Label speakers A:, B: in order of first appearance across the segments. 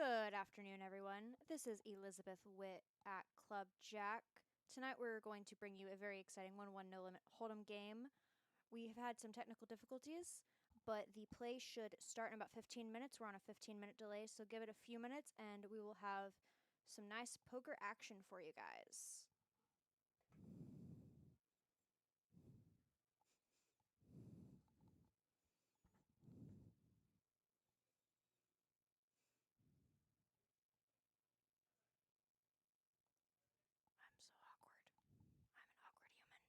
A: Good afternoon, everyone. This is Elizabeth Witt at Club Jack. Tonight we're going to bring you a very exciting 1-1 no limit hold'em game. We have had some technical difficulties, but the play should start in about 15 minutes. We're on a 15-minute delay, so give it a few minutes and we will have some nice poker action for you guys. I'm so awkward. I'm an awkward human.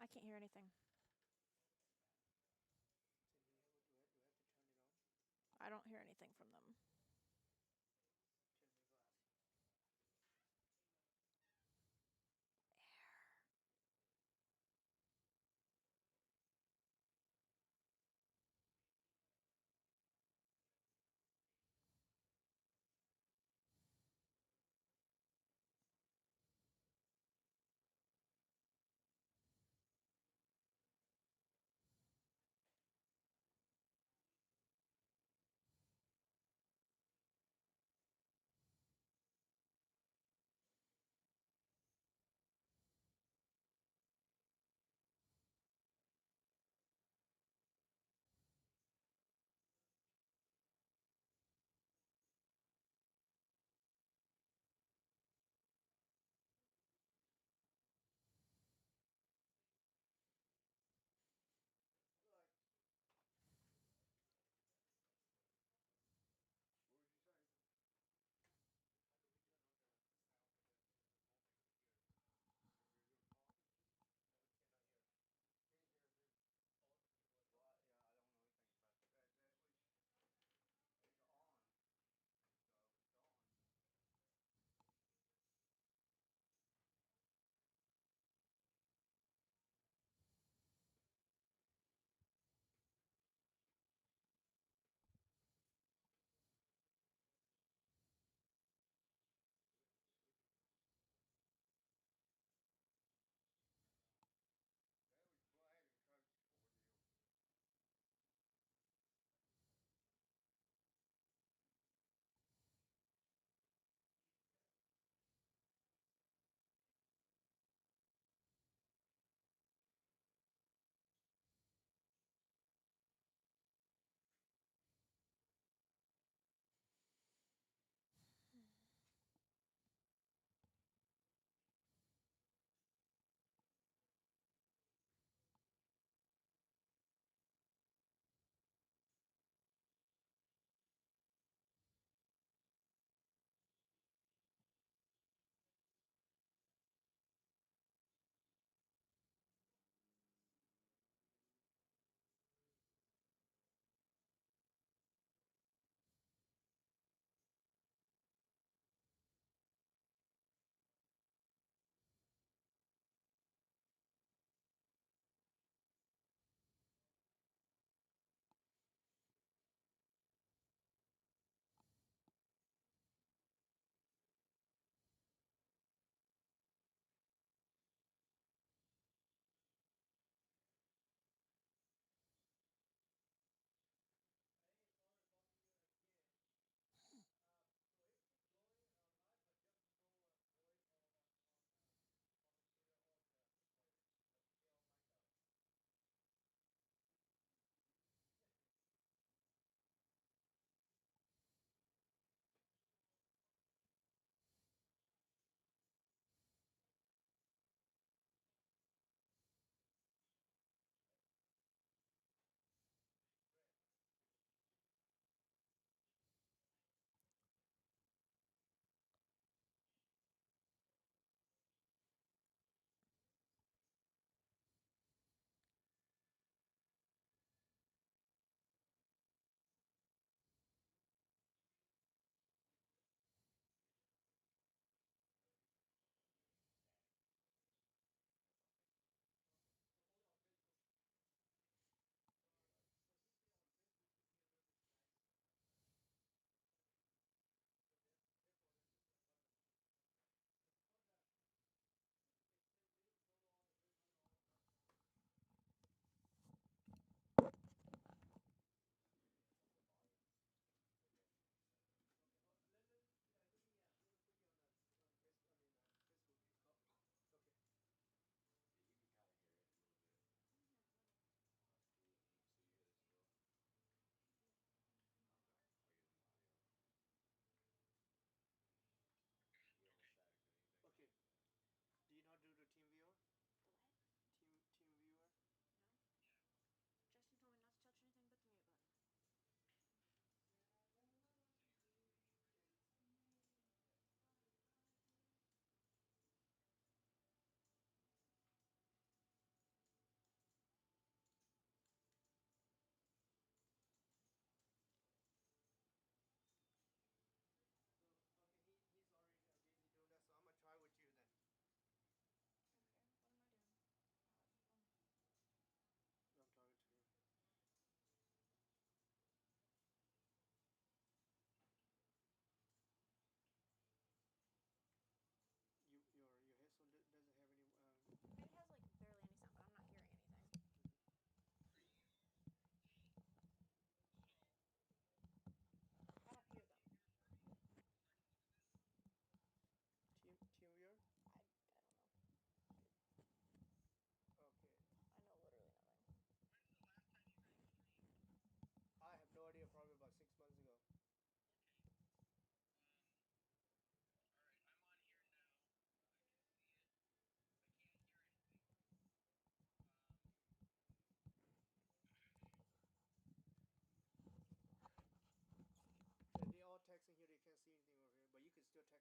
A: I can't hear anything. I don't hear anything from them.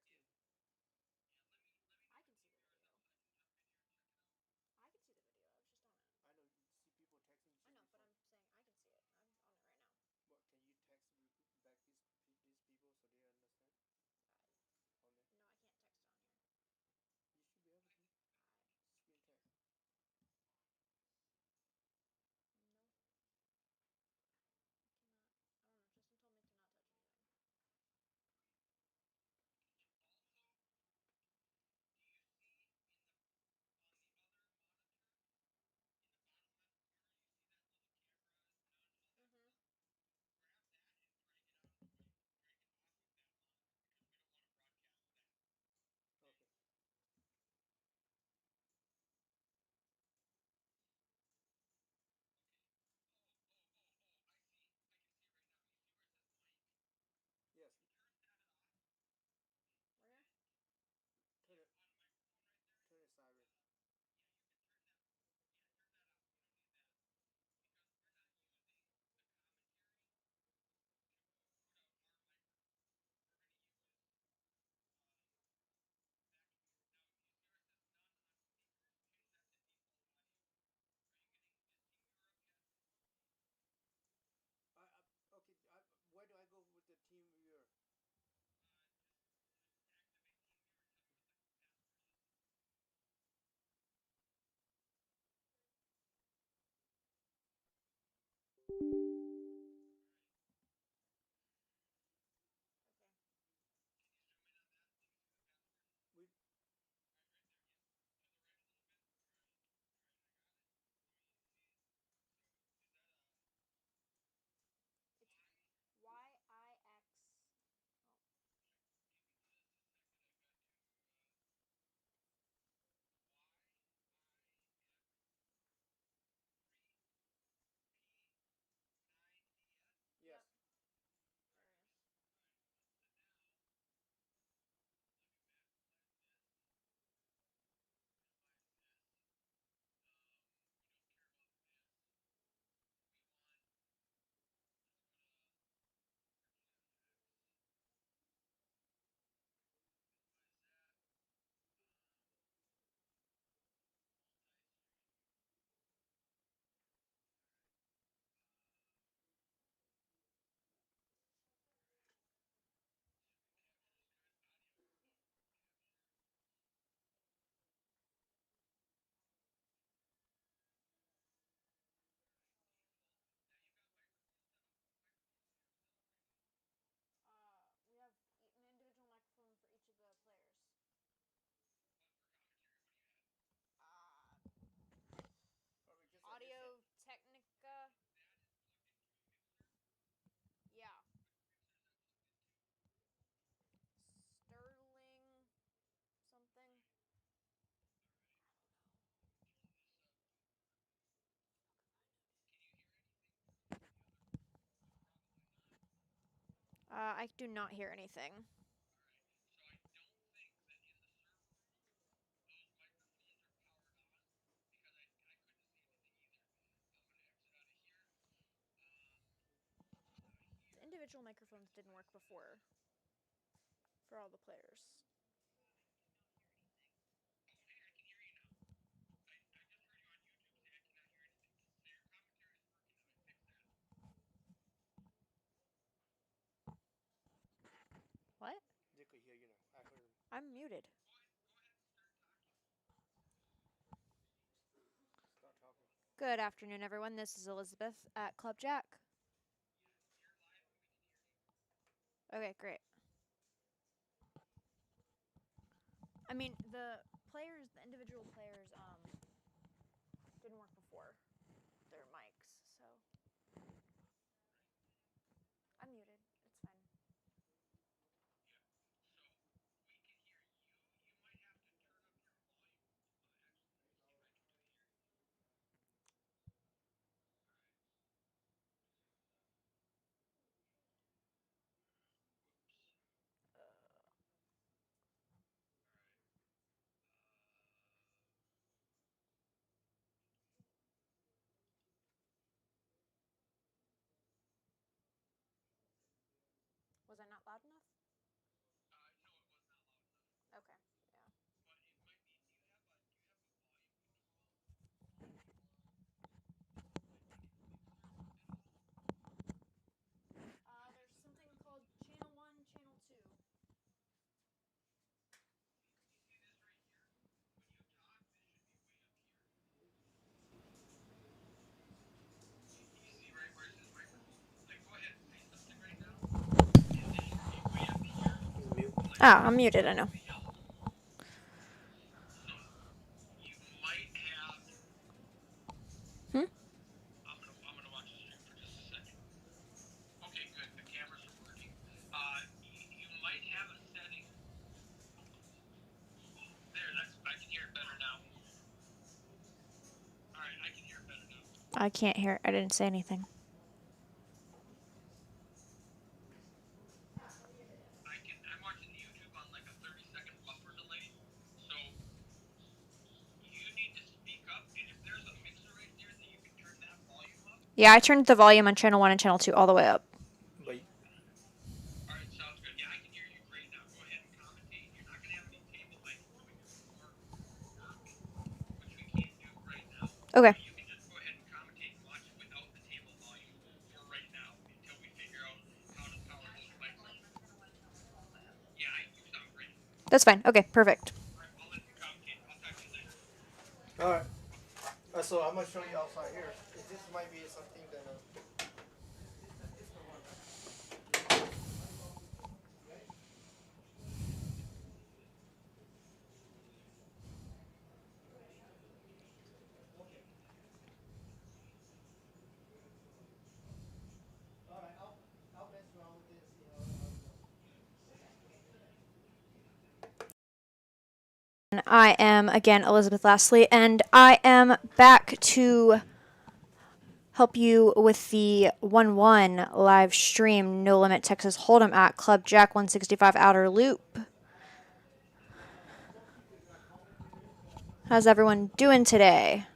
B: text me.
A: I can see the video. I can see the video. I was just on it.
B: I know you see people texting just
A: I know, but
B: before.
A: I'm saying I can see it. I'm on it right now.
B: What can you text back these people so they understand? On there,
A: No, I can't text it on here.
B: you should be able to screen text.
A: No, I cannot. I don't know. Tristan told me to not touch anything. Mm-hmm.
B: Okay. Yes.
A: Where?
B: Turn it. Turn it sideways. Okay. Where do I go with the team viewer?
A: Okay.
B: We
A: It's YIX. Oh.
B: yes.
A: Yep. There it is. We have an individual microphone for each of the players. Uh,
B: Probably just a headset.
A: Audio Technica. Yeah. Sterling something. I do not hear anything. The individual microphones didn't work before for all the players. What?
B: They could hear you now. I heard him.
A: I'm muted.
B: Start talking.
A: Good afternoon, everyone. This is Elizabeth at Club Jack. Okay, great. I mean, the individual players, didn't work before their mics, so I'm muted. It's fine. Ah, I'm muted, I know.
C: So you might have.
A: Hmm?
C: I'm gonna watch the stream for just a second. Okay, good. The cameras are working. You might have a setting. There, I can hear it better now. All right, I can hear it better now.
A: I can't hear. I didn't say anything.
C: I'm watching YouTube on like a 30-second buffer delay, so you need to speak up. And if there's a mixer right there, that you can turn that volume up.
A: Yeah, I turned the volume on channel 1 and channel 2 all the way up.
B: But
C: All right, sounds good. Yeah, I can hear you great now. Go ahead and commentate. You're not gonna have any table lights doing your work, which we can't do right now.
A: Okay.
C: But you can just go ahead and commentate and watch it without the table volume for right now until we figure out how to power those lights up. Yeah, you sound great.
A: That's fine. Okay, perfect.
C: All right, I'll let you commentate. I'll talk to you later.
B: all right. So I'm gonna show you outside here. This might be something that. It's the one. Okay. All right. I'll mess around with it and see how it goes.
A: I am, again, Elizabeth Lastly, and I am back to help you with the 1-1 live stream No Limit Texas Hold'em at Club Jack 165 Outer Loop. How's everyone doing today?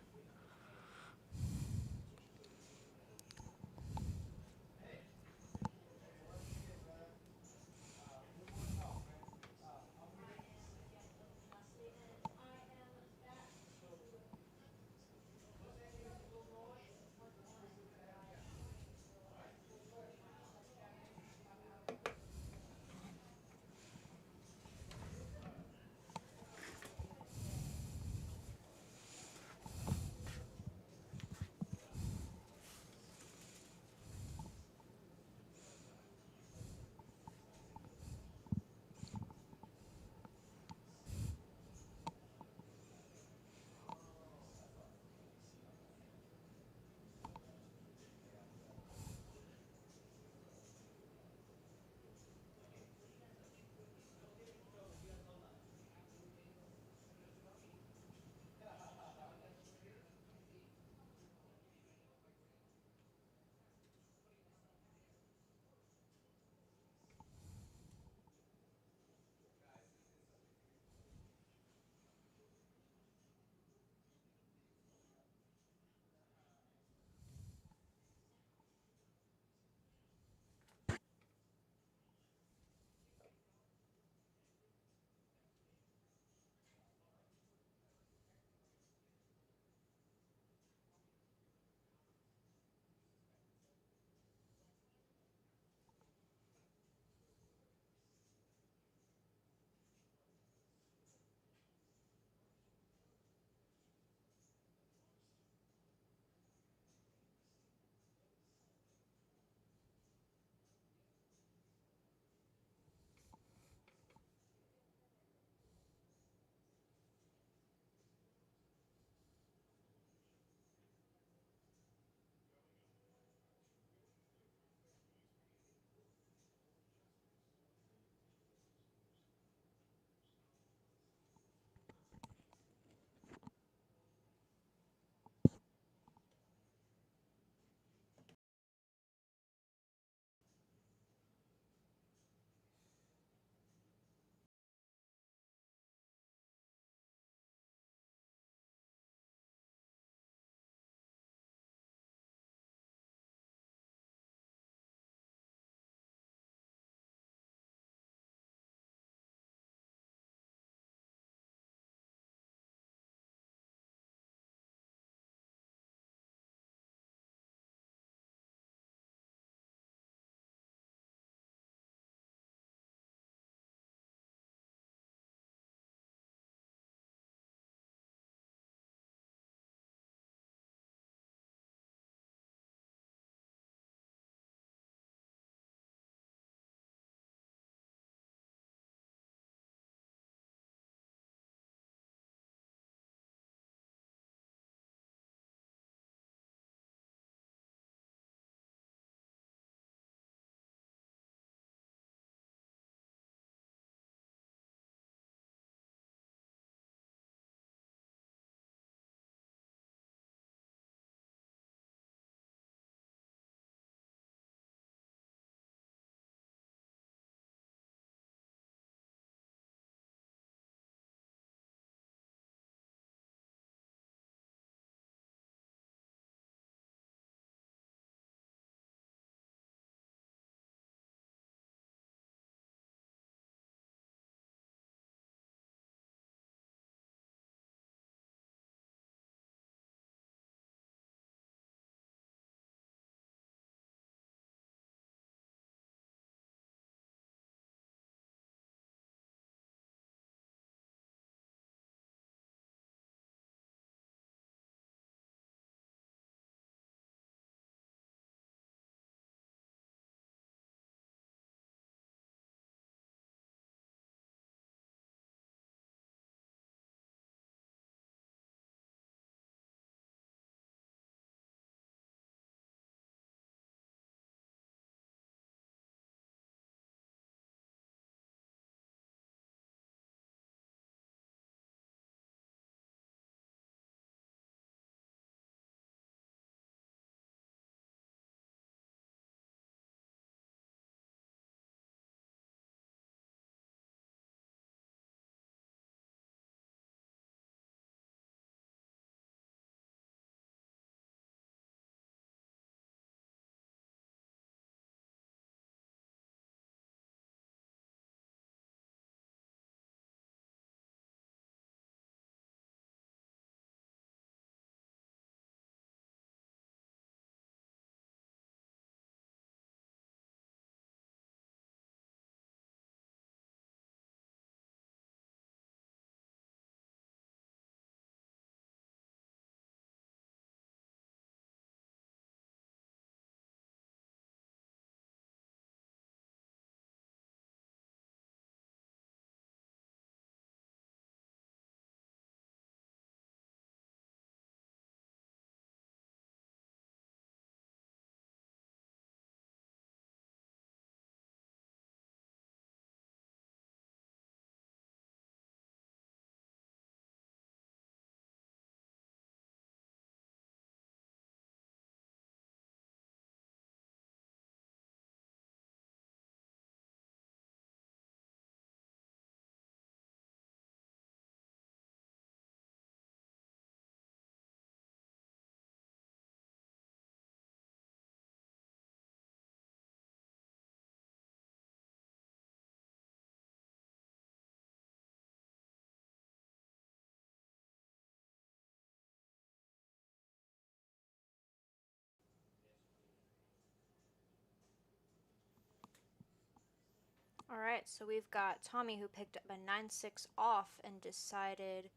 A: Alright, so we've got Tommy who picked up a 9-6 off and decided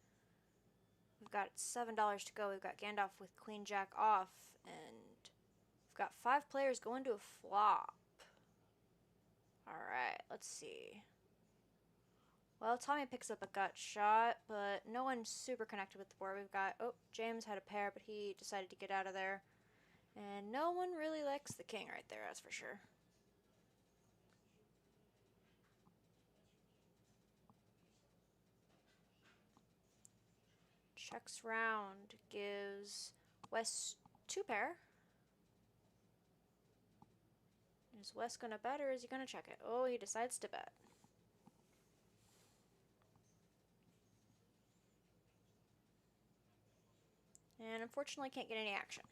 A: we've got $7 to go. We've got Gandalf with Queen Jack off, and we've got 5 players going to a flop. Alright, let's see. Well, Tommy picks up a gut shot, but no one's super connected with the board. We've got, oh, James had a pair, but he decided to get out of there. And no one really likes the king right there, that's for sure. Checks round, gives Wes 2 pair. Is Wes gonna bet or is he gonna check it? Oh, he decides to bet. And unfortunately can't get any action.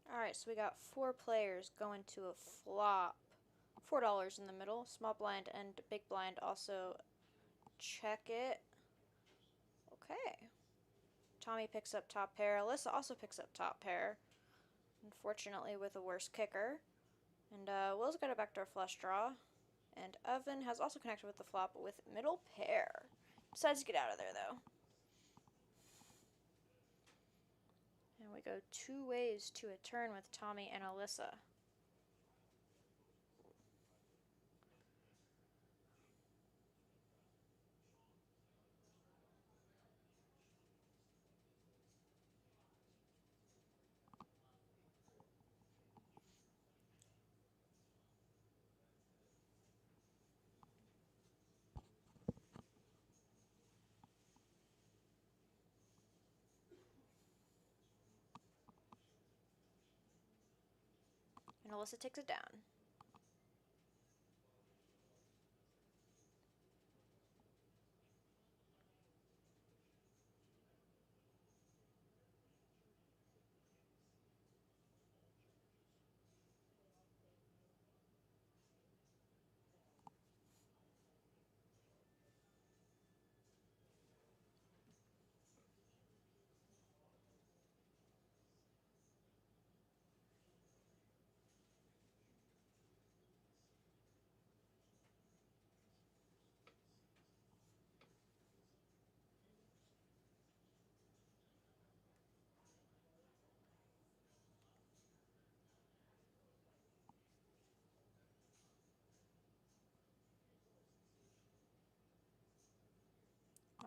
A: Alright, so we got 4 players going to a flop. $4 in the middle. Small blind and big blind also check it. Okay. Tommy picks up top pair. Alyssa also picks up top pair. Unfortunately with a worse kicker. And Will's got a backdoor flush draw. And Evan has also connected with the flop with middle pair. Decides to get out of there though. And we go 2 ways to a turn with Tommy and Alyssa. And Alyssa takes it down.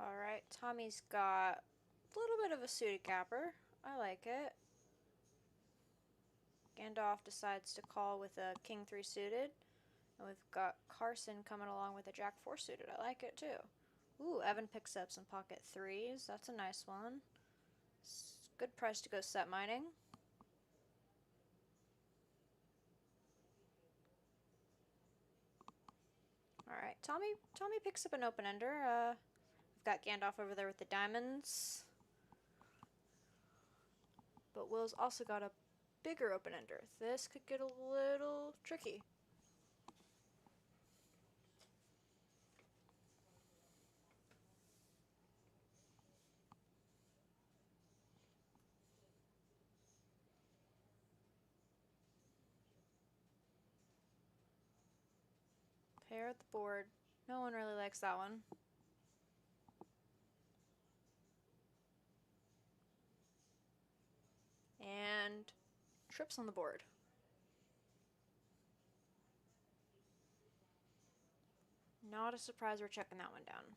A: Alright, Tommy's got a little bit of a suited capper. I like it. Gandalf decides to call with a king 3 suited. And we've got Carson coming along with a jack 4 suited. I like it too. Ooh, Evan picks up some pocket 3s. That's a nice one. Good price to go set mining. Alright, Tommy picks up an open ender. We've got Gandalf over there with the diamonds. But Will's also got a bigger open ender. This could get a little tricky. Pair at the board. No one really likes that one. And trips on the board. Not a surprise we're checking that one down.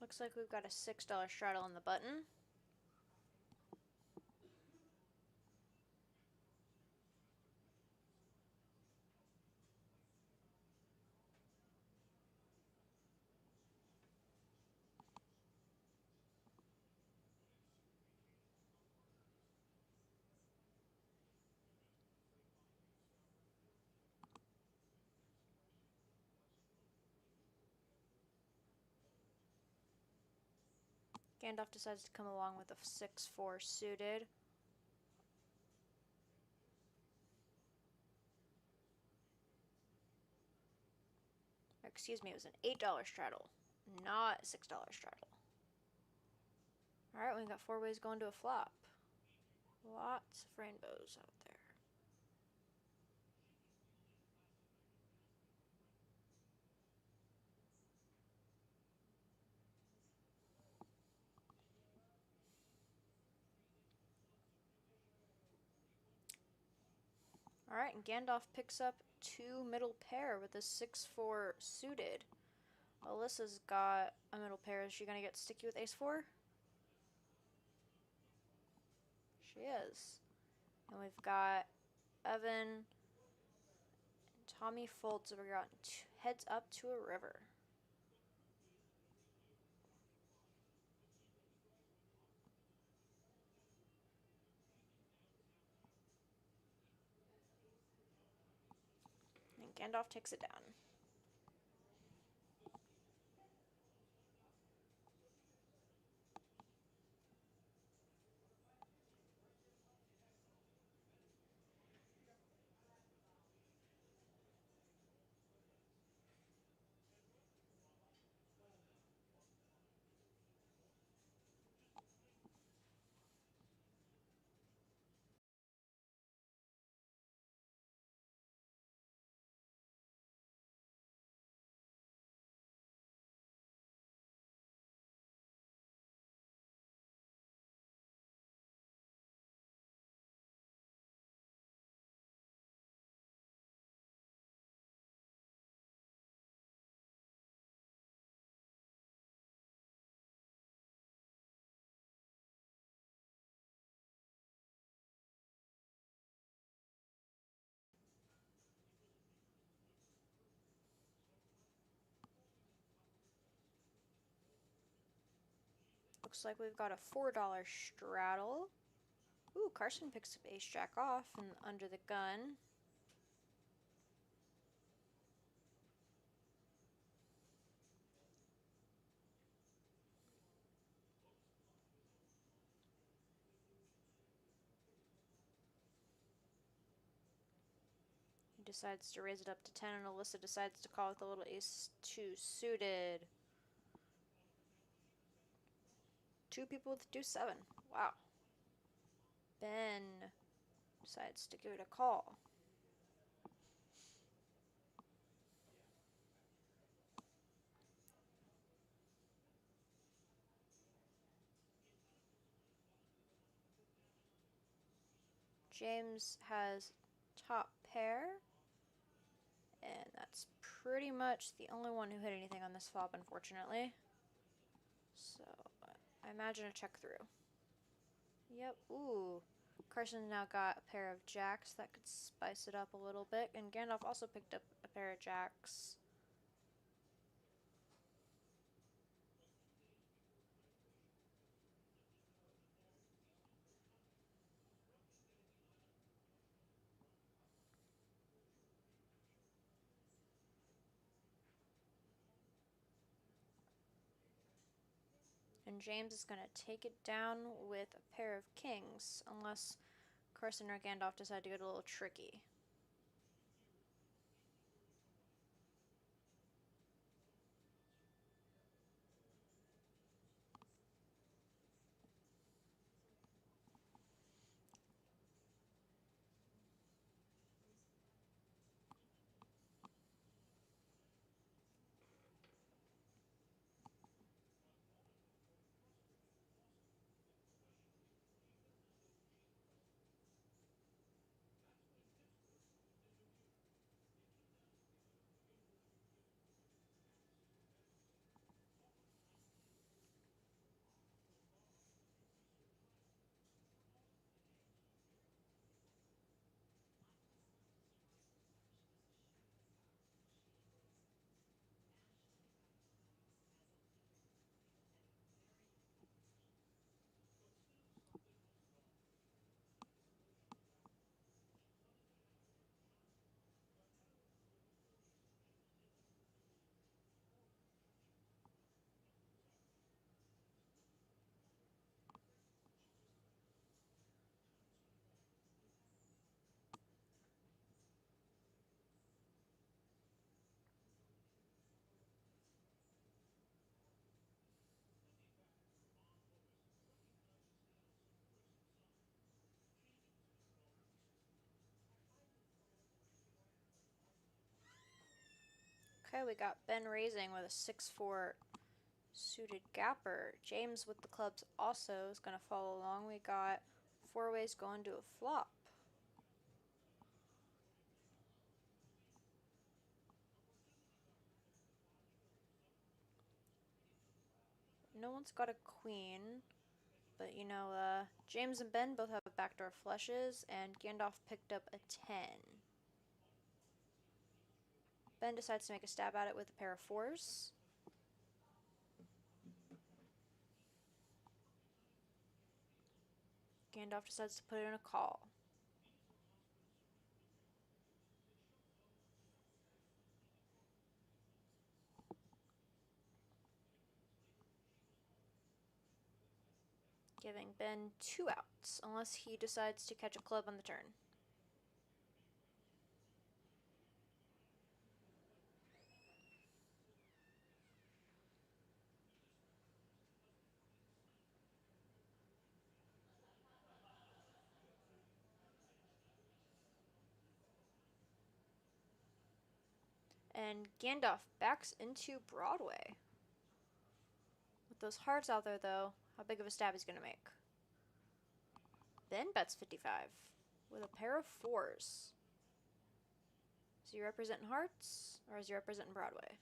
A: Looks like we've got a $6 straddle on the button. Gandalf decides to come along with a 6-4 suited. Excuse me, it was an $8 straddle, not a $6 straddle. Alright, we got 4 ways going to a flop. Lots of rainbows out there. Alright, and Gandalf picks up 2 middle pair with a 6-4 suited. Alyssa's got a middle pair. Is she going to get sticky with ace-4? She is. And we've got Evan and Tommy folds. So we're got heads up to a river. And Gandalf takes it down. Looks like we've got a $4 straddle. Ooh, Carson picks up ace-jack off and under the gun. He decides to raise it up to 10, and Alyssa decides to call with a little ace-2 suited. 2 people with deuce-7. Wow. Ben decides to give it a call. James has top pair, and that's pretty much the only one who hit anything on this flop, unfortunately. So, I imagine a check through. Yep, ooh. Carson now got a pair of jacks. That could spice it up a little bit. And Gandalf also picked up a pair of jacks. and James is going to take it down with a pair of kings, unless Carson or Gandalf decide to get a little tricky. Okay, we got Ben raising with a 6-4 suited gapper. James with the clubs also is going to follow along. We got four ways going to a flop. No one's got a queen, but you know, James and Ben both have backdoor flushes, and Gandalf picked up a 10. Ben decides to make a stab at it with a pair of fours. Gandalf decides to put in a call. Giving Ben 2 outs, unless he decides to catch a club on the turn. And Gandalf backs into Broadway. With those hearts out there, though, how big of a stab he's going to make? Ben bets 55 with a pair of fours. Is he representing hearts, or is he representing Broadway?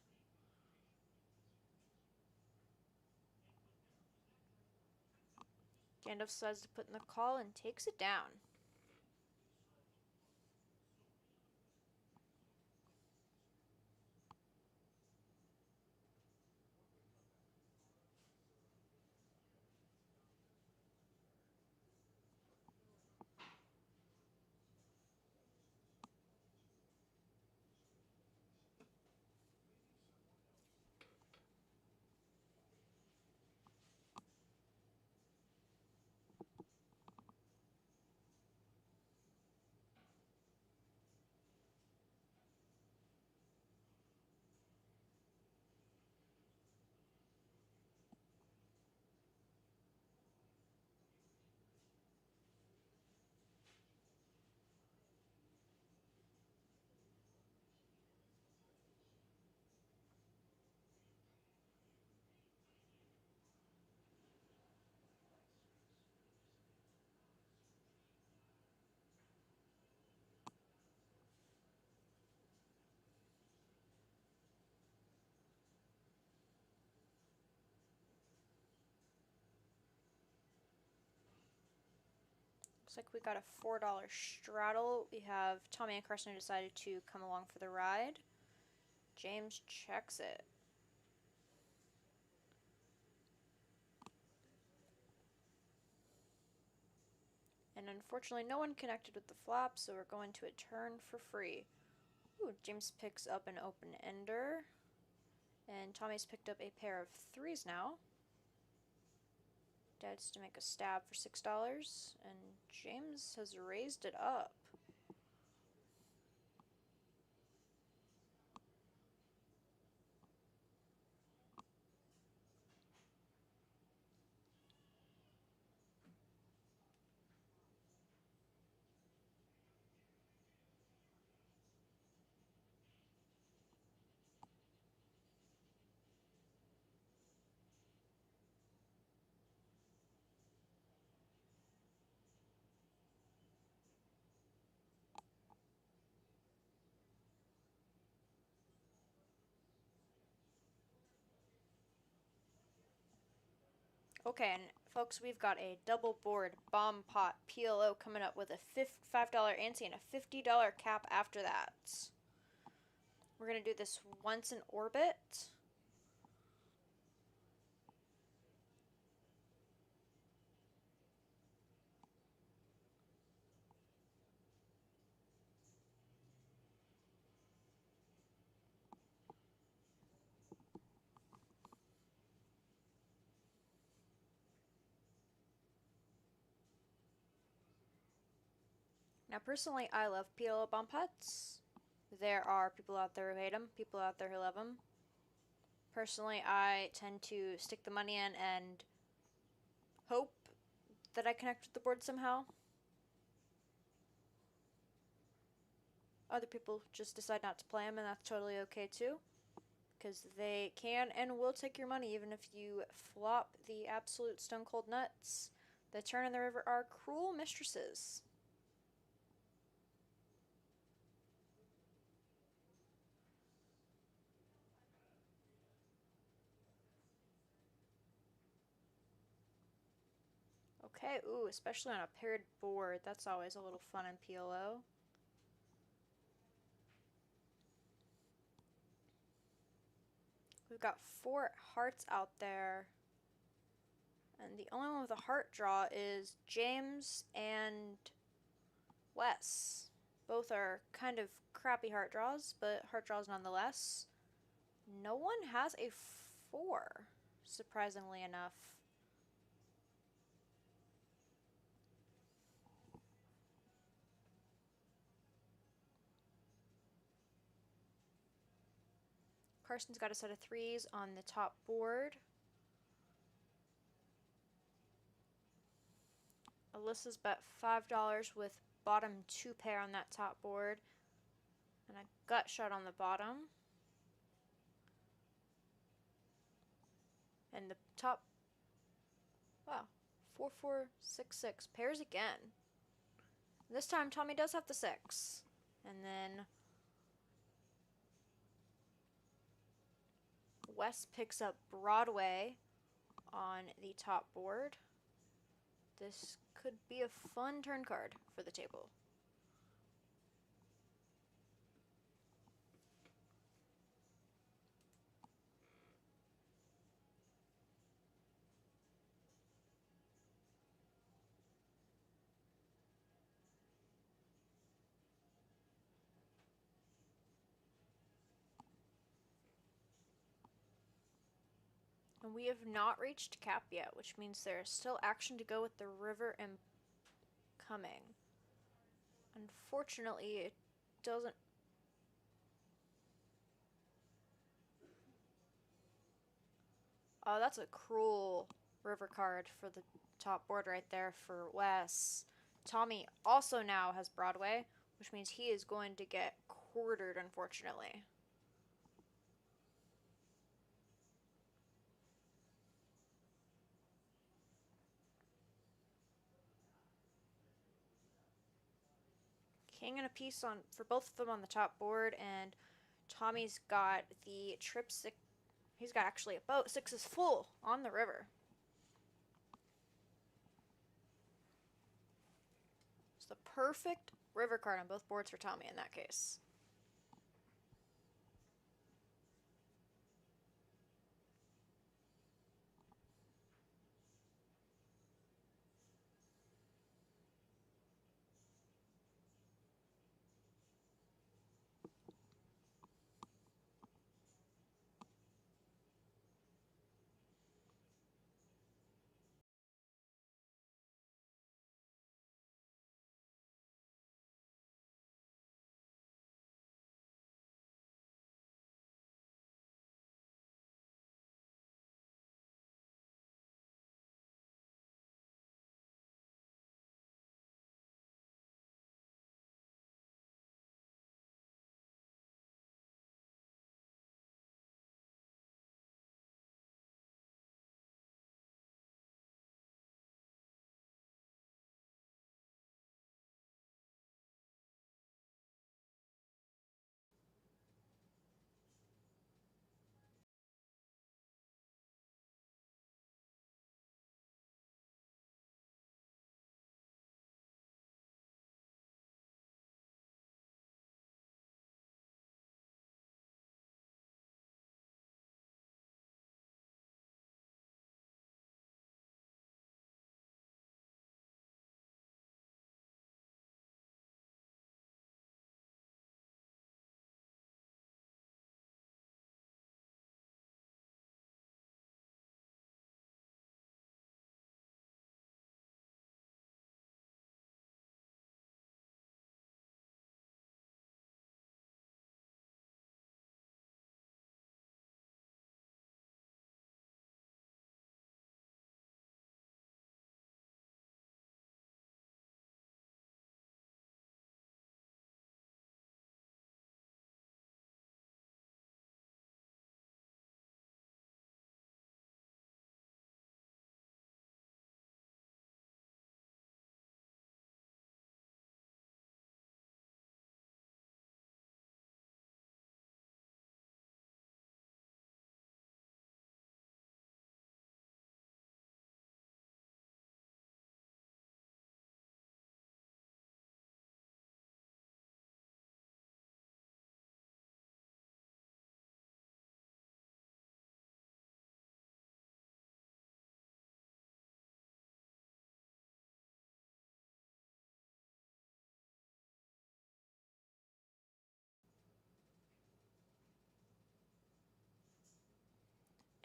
A: Gandalf decides to put in the call and takes it down. Looks like we got a $4 straddle. We have Tommy and Carson who decided to come along for the ride. James checks it. And unfortunately, no one connected with the flop, so we're going to a turn for free. Ooh, James picks up an open-ender. And Tommy's picked up a pair of threes now. Dad's to make a stab for $6, and James has raised it up. Okay, and folks, we've got a double board bomb pot PLO coming up with a $5 ante and a $50 cap after that. We're going to do this once in orbit. Now, personally, I love PLO bomb pots. There are people out there who hate them, people out there who love them. Personally, I tend to stick the money in and hope that I connect with the board somehow. Other people just decide not to play them, and that's totally okay too, because they can and will take your money even if you flop the absolute stone cold nuts. The turn and the river are cruel mistresses. Okay, ooh, especially on a paired board. That's always a little fun in PLO. We've got 4 hearts out there. And the only one with a heart draw is James and Wes. Both are kind of crappy heart draws, but heart draws nonetheless. No one has a 4, surprisingly enough. Carson's got a set of 3s on the top board. Alyssa's bet $5 with bottom 2 pair on that top board. And a gut shot on the bottom. And the top, wow, 4, 4, 6, 6. Pairs again. This time Tommy does have the 6. And then Wes picks up Broadway on the top board. This could be a fun turn card for the table. And we have not reached cap yet, which means there is still action to go with the river and coming. Unfortunately, it doesn't... Oh, that's a cruel river card for the top board right there for Wes. Tommy also now has Broadway, which means he is going to get quartered, unfortunately. King and a piece on for both of them on the top board, and Tommy's got the trip 6. He's got actually a boat. 6 is full on the river. It's the perfect river card on both boards for Tommy in that case.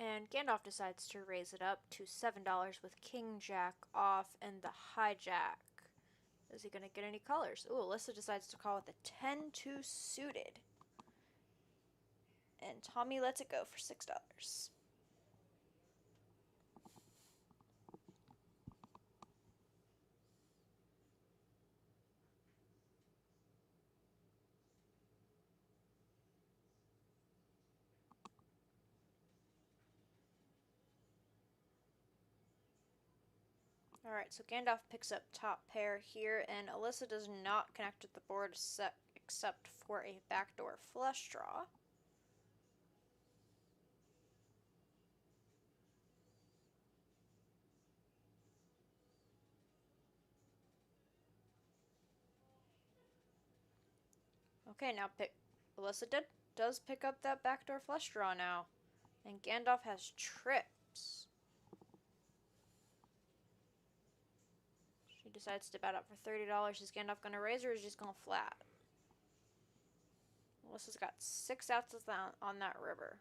A: And Gandalf decides to raise it up to $7 with King Jack off and the hijack. Is he going to get any colors? Ooh, Alyssa decides to call with the 10-2 suited. And Tommy lets it go for $6. Alright, so Gandalf picks up top pair here, and Alyssa does not connect with the board except for a backdoor flush draw. Okay, now Alyssa does pick up that backdoor flush draw now, and Gandalf has trips. She decides to bet up for $30. Is Gandalf going to raise or is he just going flat? Alyssa's got 6 outs on that river.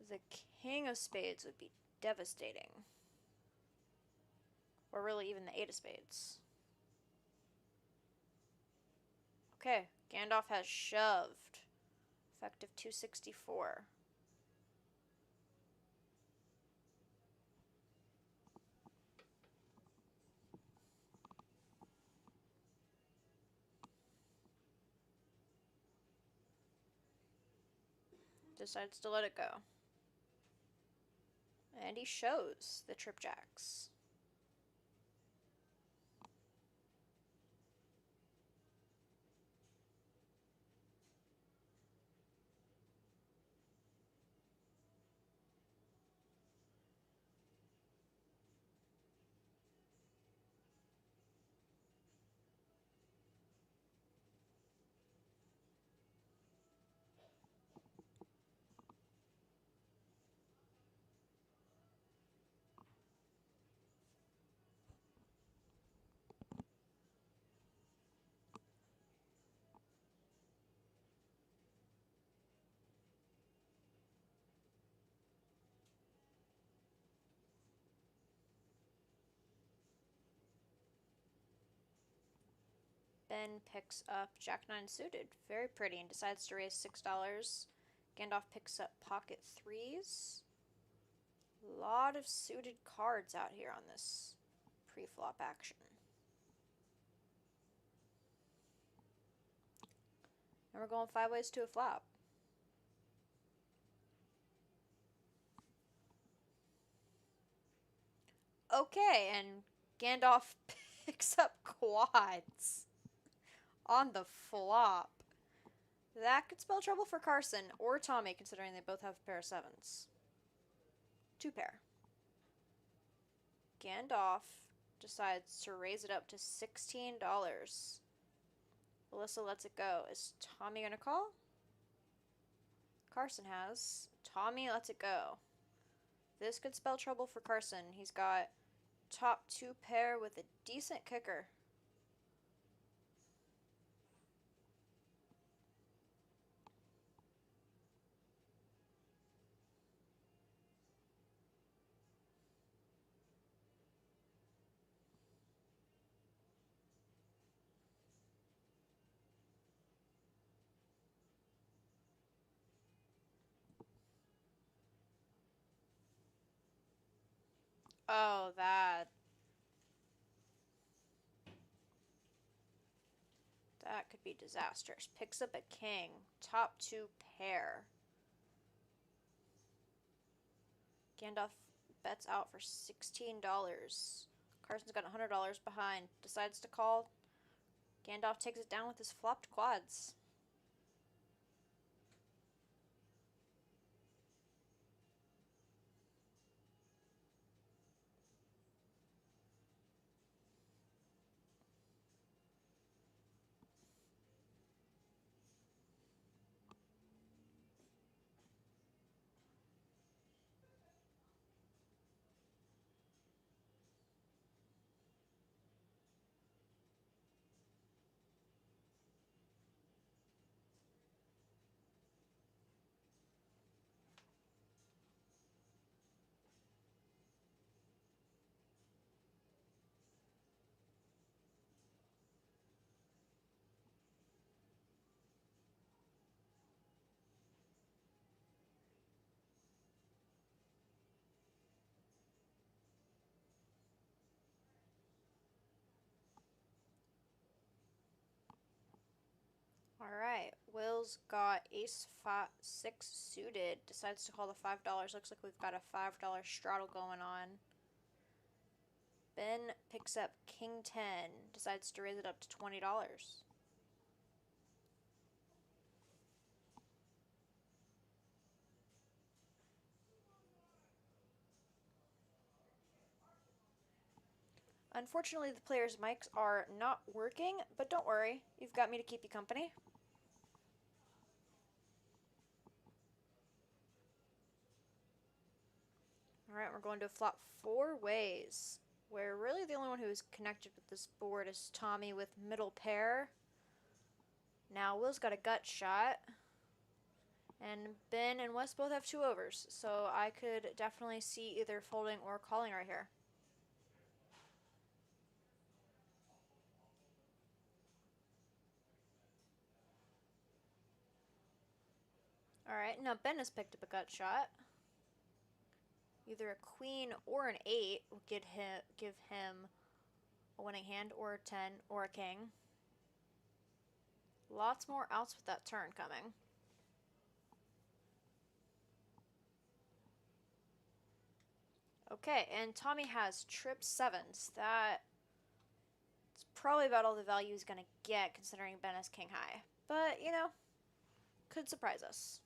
A: The King of Spades would be devastating. Or really even the 8 of Spades. Okay, Gandalf has shoved. Effective 264. Decides to let it go. And he shows the trip jacks. Ben picks up Jack 9 suited. Very pretty, and decides to raise $6. Gandalf picks up pocket 3s. A lot of suited cards out here on this pre-flop action. And we're going 5 ways to a flop. Okay, and Gandalf picks up quads on the flop. That could spell trouble for Carson or Tommy, considering they both have a pair of 7s. 2 pair. Gandalf decides to raise it up to $16. Alyssa lets it go. Is Tommy gonna call? Carson has. Tommy lets it go. This could spell trouble for Carson. He's got top 2 pair with a decent kicker. Oh, that could be disastrous. Picks up a king. Top 2 pair. Gandalf bets out for $16. Carson's got $100 behind. Decides to call. Gandalf takes it down with his flopped quads. Alright, Will's got ace 6 suited. Decides to call the $5. Looks like we've got a $5 straddle going on. Ben picks up king 10. Decides to raise it up to $20. Unfortunately, the players' mics are not working, but don't worry, you've got me to keep you company. Alright, we're going to flop 4 ways, where really the only one who's connected with this board is Tommy with middle pair. Now Will's got a gut shot, and Ben and Wes both have 2 overs, so I could definitely see either folding or calling right here. Alright, now Ben has picked up a gut shot. Either a queen or an 8 will give him a winning hand, or a 10, or a king. Lots more outs with that turn coming. Okay, and Tommy has trip 7s. That's probably about all the value he's going to get, considering Ben is king high. But, you know, could surprise us.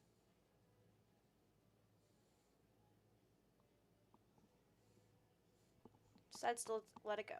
A: Decides to let it go.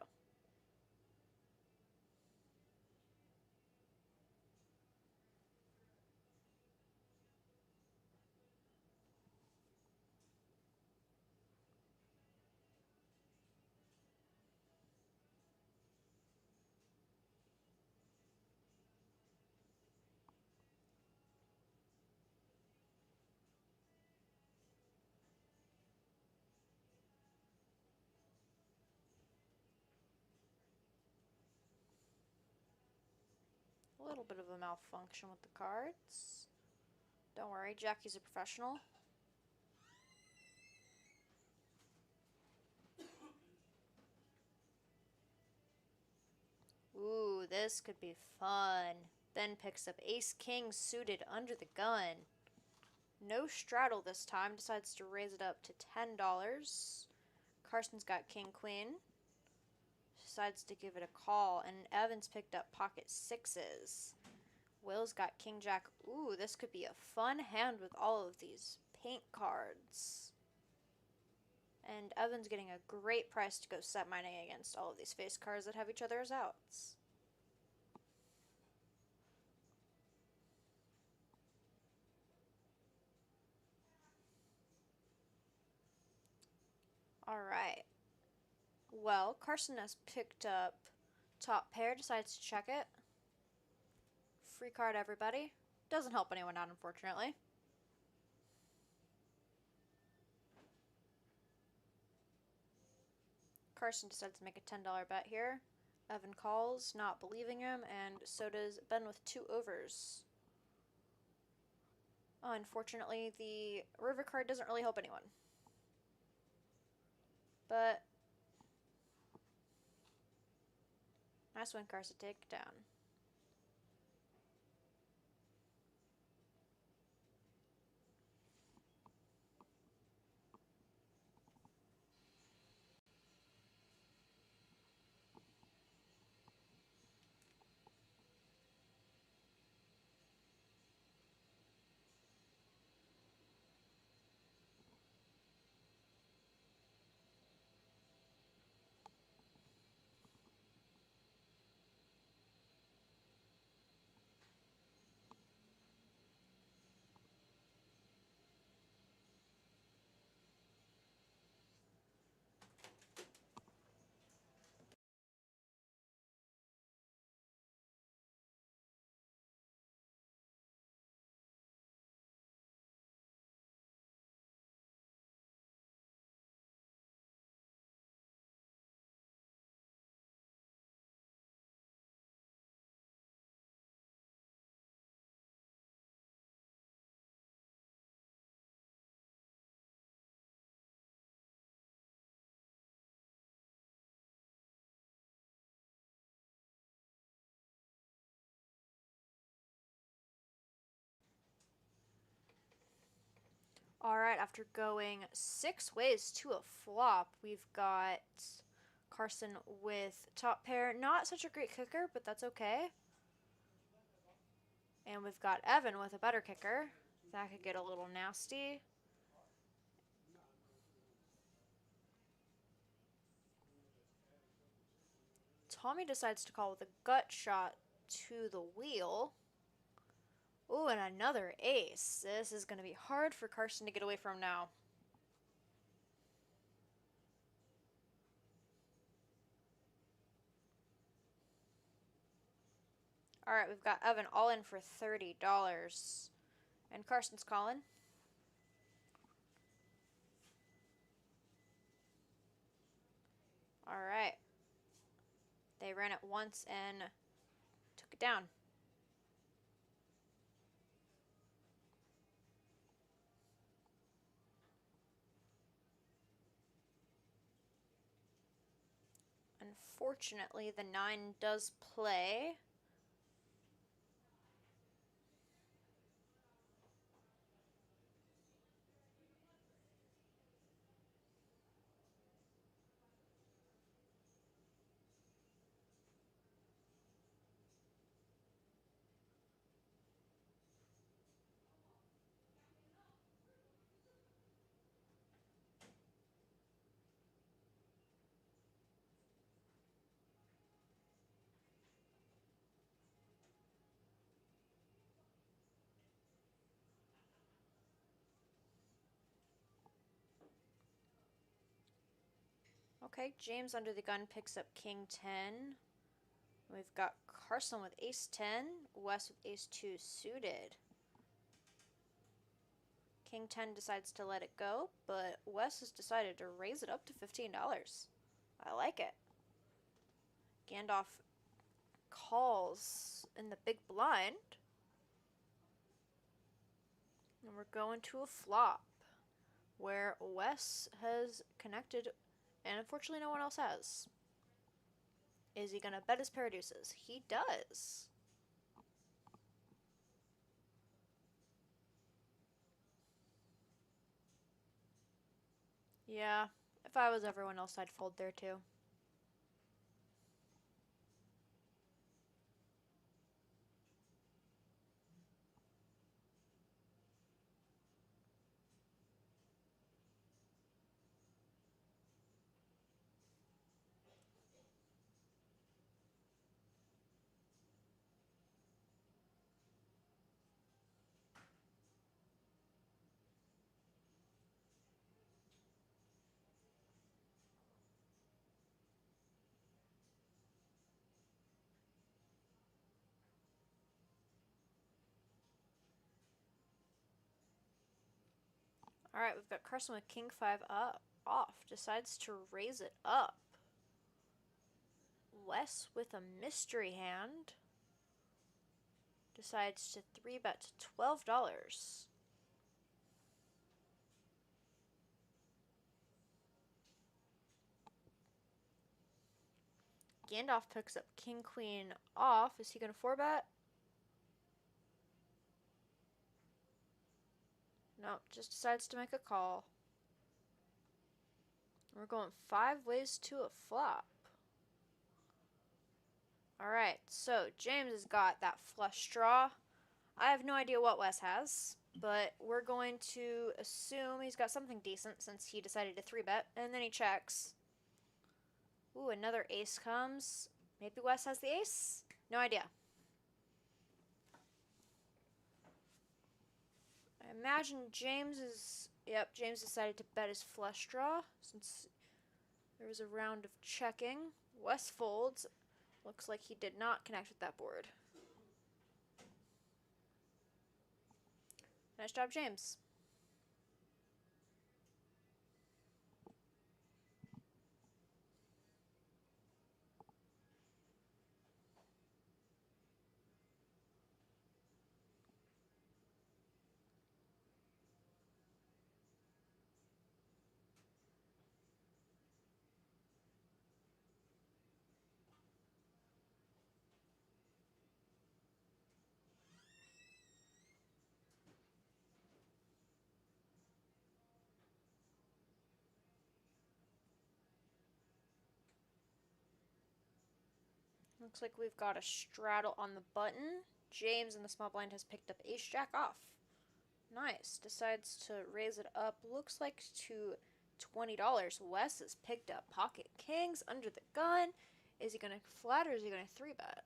A: A little bit of a malfunction with the cards. Don't worry, Jackie's a professional. Ooh, this could be fun. Ben picks up ace-king suited under the gun. No straddle this time. Decides to raise it up to $10. Carson's got king-queen. Decides to give it a call. And Evans picked up pocket 6s. Will's got king-jack. Ooh, this could be a fun hand with all of these paint cards. And Evan's getting a great price to go set mining against all of these face cards that have each other as outs. Alright. Well, Carson has picked up top pair, decides to check it. Free card, everybody. Doesn't help anyone out, unfortunately. Carson decides to make a $10 bet here. Evan calls, not believing him, and so does Ben with 2 overs. Unfortunately, the river card doesn't really help anyone. But nice one, Carson. Take it down. All right, after going 6 ways to a flop, we've got Carson with top pair. Not such a great kicker, but that's okay. And we've got Evan with a better kicker. That could get a little nasty. Tommy decides to call with a gut shot to the wheel. Ooh, and another ace. This is going to be hard for Carson to get away from now. All right, we've got Evan all in for $30. And Carson's calling. All right. They ran it once and took it down. Unfortunately, the 9 does play. Okay, James under the gun picks up King 10. We've got Carson with Ace 10, Wes with Ace 2 suited. King 10 decides to let it go, but Wes has decided to raise it up to $15. I like it. Gandalf calls in the big blind. And we're going to a flop where Wes has connected and unfortunately no one else has. Is he going to bet his pair of deuces? He does. Yeah, if I was everyone else, I'd fold there too. All right, we've got Carson with King 5 up, off. Decides to raise it up. Wes with a mystery hand. Decides to 3-bet to $12. Gandalf picks up King Queen off. Is he going to 4-bet? Nope, just decides to make a call. We're going 5 ways to a flop. Alright, so James has got that flush draw. I have no idea what Wes has, but we're going to assume he's got something decent since he decided to 3-bet, and then he checks. Ooh, another ace comes. Maybe Wes has the ace? No idea. I imagine James is... Yep, James decided to bet his flush draw since there was a round of checking. Wes folds. Looks like he did not connect with that board. Nice job, James. Looks like we've got a straddle on the button. James in the small blind has picked up ace jack off. Nice. Decides to raise it up. Looks like to $20. Wes has picked up pocket kings under the gun. Is he going to flat or is he going to 3-bet?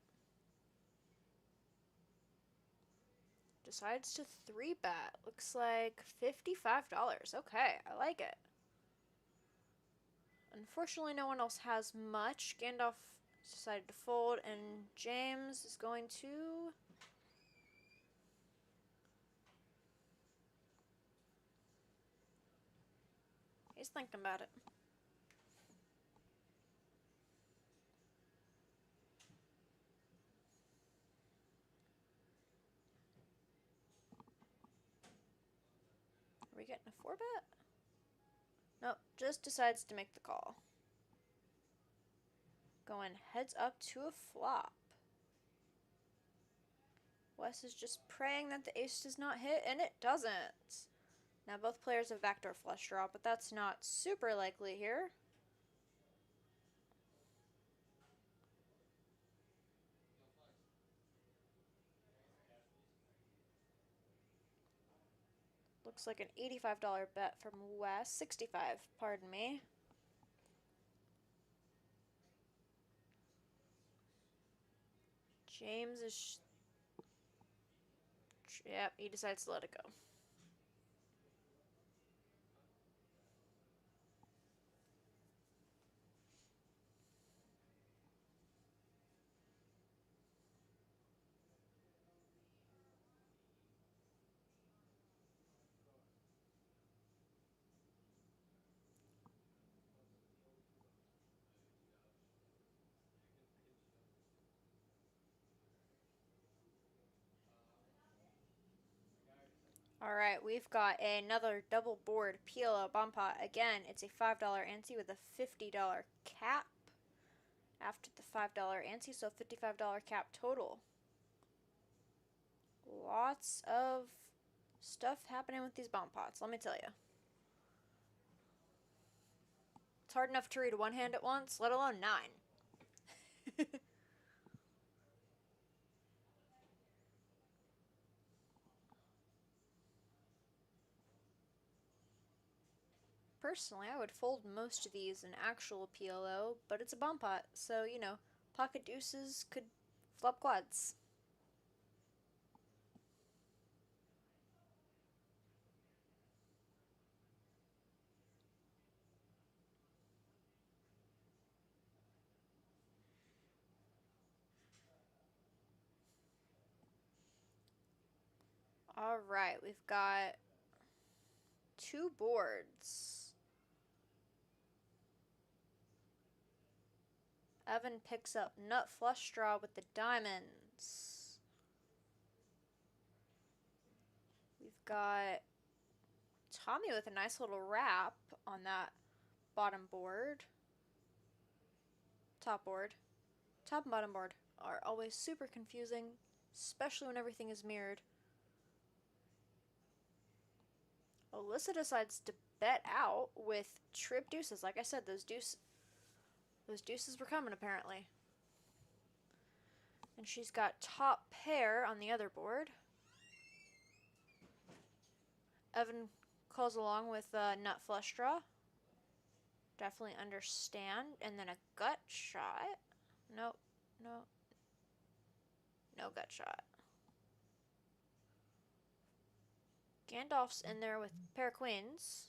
A: Decides to 3-bet. Looks like $55. Okay, I like it. Unfortunately, no one else has much. Gandalf decided to fold, and James is going to... He's thinking about it. Are we getting a 4-bet? Nope, just decides to make the call. Going heads up to a flop. Wes is just praying that the ace does not hit, and it doesn't. Now both players have backdoor flush draw, but that's not super likely here. Looks like an $85 bet from Wes. 65, pardon me. James is... Yep, he decides to let it go. Alright, we've got another double board PLO bomb pot. Again, it's a $5 ante with a $50 cap after the $5 ante, so $55 cap total. Lots of stuff happening with these bomb pots, let me tell you. It's hard enough to read one hand at once, let alone 9. Personally, I would fold most of these in actual PLO, but it's a bomb pot, so, you know, pocket deuces could flop quads. Alright, we've got 2 boards. Evan picks up nut flush draw with the diamonds. We've got Tommy with a nice little wrap on that bottom board. Top board. Top and bottom board are always super confusing, especially when everything is mirrored. Alyssa decides to bet out with trip deuces. Like I said, those deuces were coming apparently. And she's got top pair on the other board. Evan calls along with nut flush draw. Definitely understand. And then a gut shot. Nope. No. No gut shot. Gandalf's in there with pair of queens.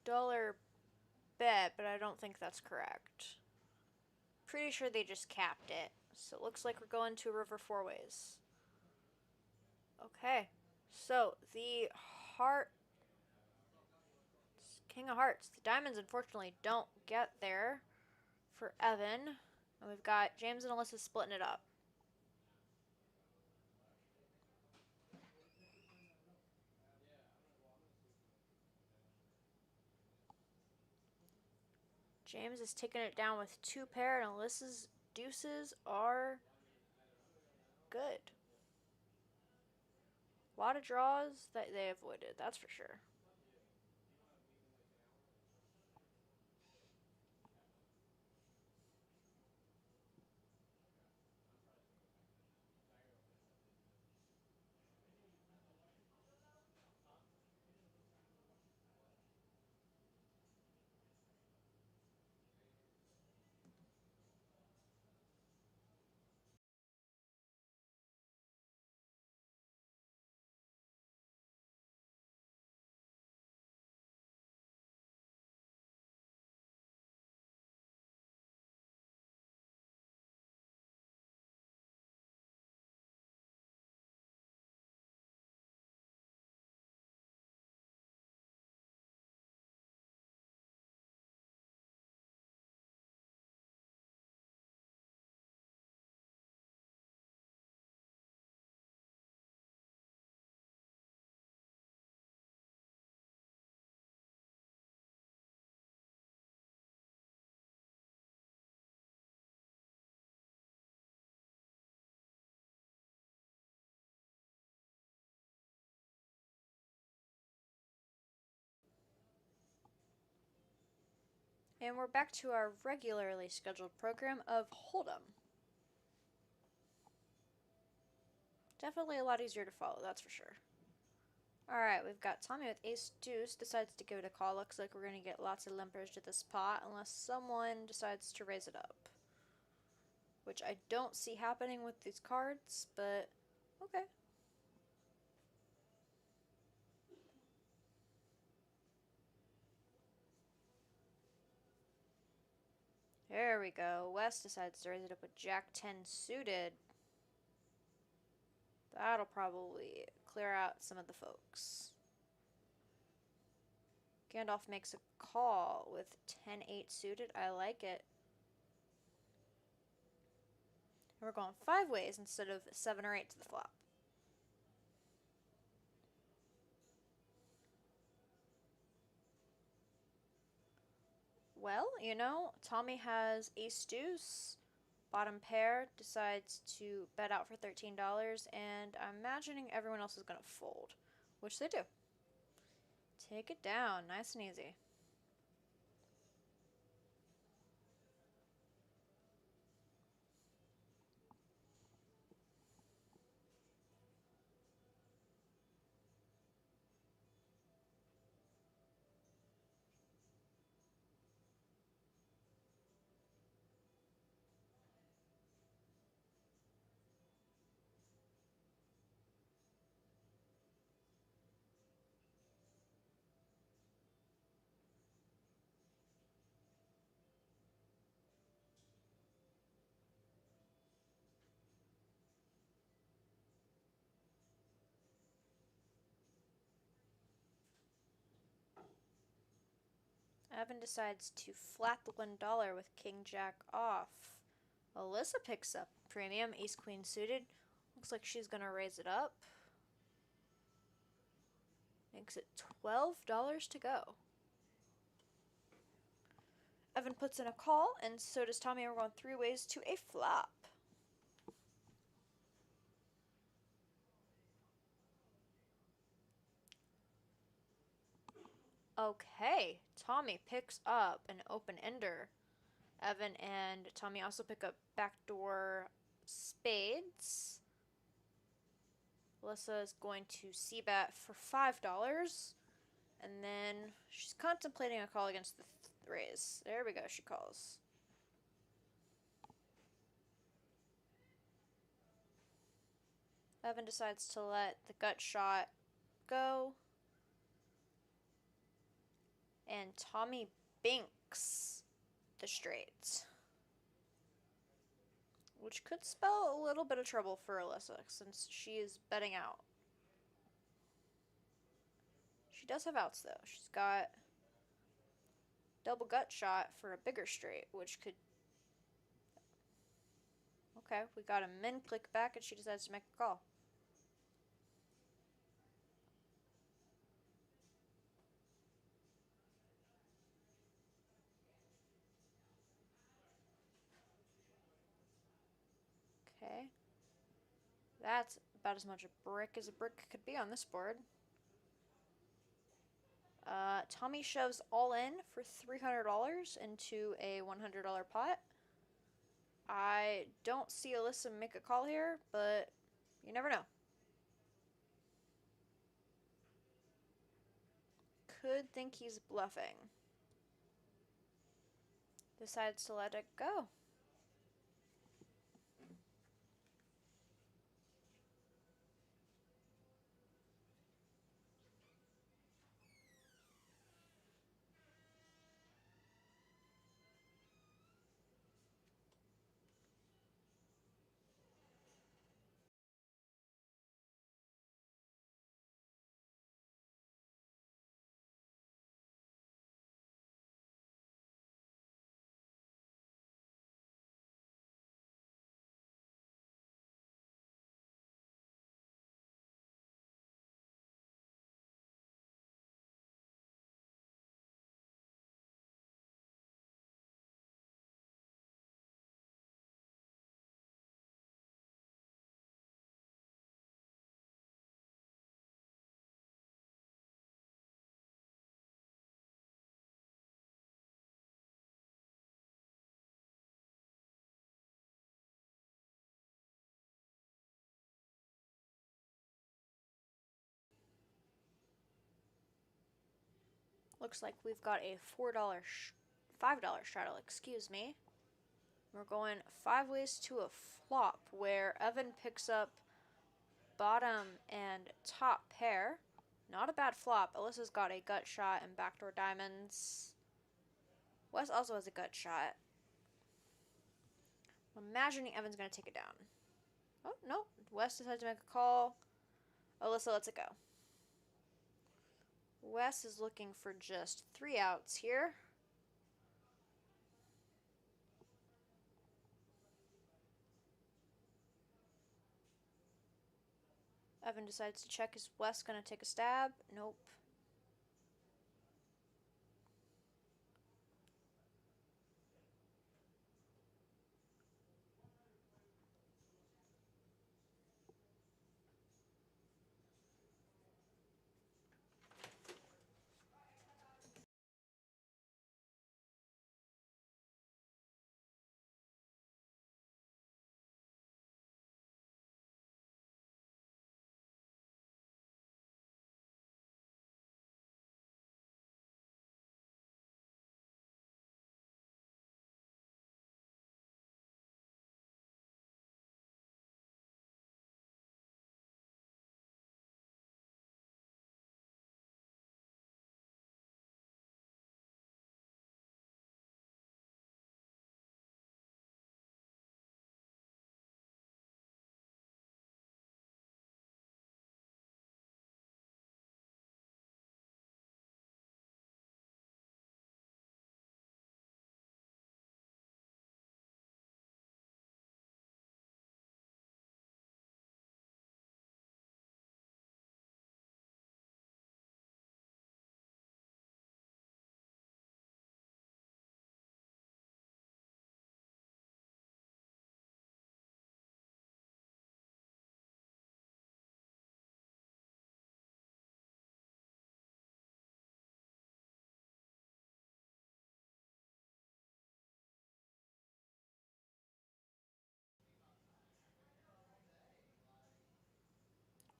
A: $2 bet, but I don't think that's correct. Pretty sure they just capped it. So it looks like we're going to river 4 ways. Okay. So the heart... King of Hearts. The diamonds unfortunately don't get there. for Evan. And we've got James and Alyssa splitting it up. James is taking it down with 2 pair, and Alyssa's deuces are good. A lot of draws that they avoided, that's for sure. And we're back to our regularly scheduled program of Hold'em. Definitely a lot easier to follow, that's for sure. Alright, we've got Tommy with ace deuce, decides to give it a call. Looks like we're going to get lots of limpers to this pot unless someone decides to raise it up. Which I don't see happening with these cards, but okay. There we go. West decides to raise it up with Jack 10 suited. That'll probably clear out some of the folks. Gandalf makes a call with 10-8 suited. I like it. And we're going 5 ways instead of 7 or 8 to the flop. Well, you know, Tommy has ace deuce. Bottom pair decides to bet out for $13, and I'm imagining everyone else is going to fold, which they do. Take it down, nice and easy. Evan decides to flat the $1 with King Jack off. Alyssa picks up premium, ace queen suited. Looks like she's gonna raise it up. Makes it $12 to go. Evan puts in a call, and so does Tommy. We're going 3 ways to a flop. Okay, Tommy picks up an open ender. Evan and Tommy also pick up backdoor spades. Alyssa is going to c-bet for $5. And then she's contemplating a call against the raise. There we go, she calls. Evan decides to let the gut shot go. And Tommy binks the straight, which could spell a little bit of trouble for Alyssa since she is betting out. She does have outs though. She's got double gut shot for a bigger straight, which could Okay, we got a min click back, and she decides to make a call. Okay. That's about as much a brick as a brick could be on this board. Tommy shoves all in for $300 into a $100 pot. I don't see Alyssa make a call here, but you never know. Could think he's bluffing. Decides to let it go. Looks like we've got a $5 straddle, excuse me. We're going 5 ways to a flop, where Evan picks up bottom and top pair. Not a bad flop. Alyssa's got a gut shot and backdoor diamonds. Wes also has a gut shot. I'm imagining Evan's going to take it down. Oh, no. Wes decides to make a call. Alyssa lets it go. Wes is looking for just 3 outs here. Evan decides to check. Is Wes going to take a stab? Nope.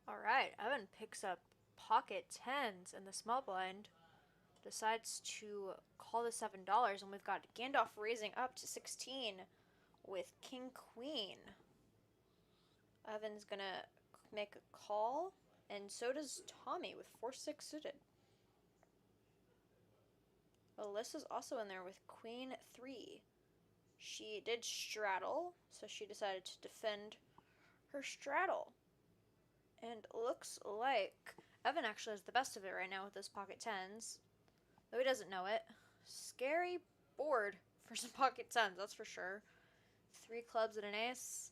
A: Alright, Evan picks up pocket tens in the small blind. Decides to call the $7, and we've got Gandalf raising up to 16 with King Queen. Evan's gonna make a call, and so does Tommy with 4-6 suited. Alyssa's also in there with Queen 3. She did straddle, so she decided to defend her straddle. And looks like Evan actually has the best of it right now with those pocket tens. Though he doesn't know it. Scary board for some pocket tens, that's for sure. 3 clubs and an ace.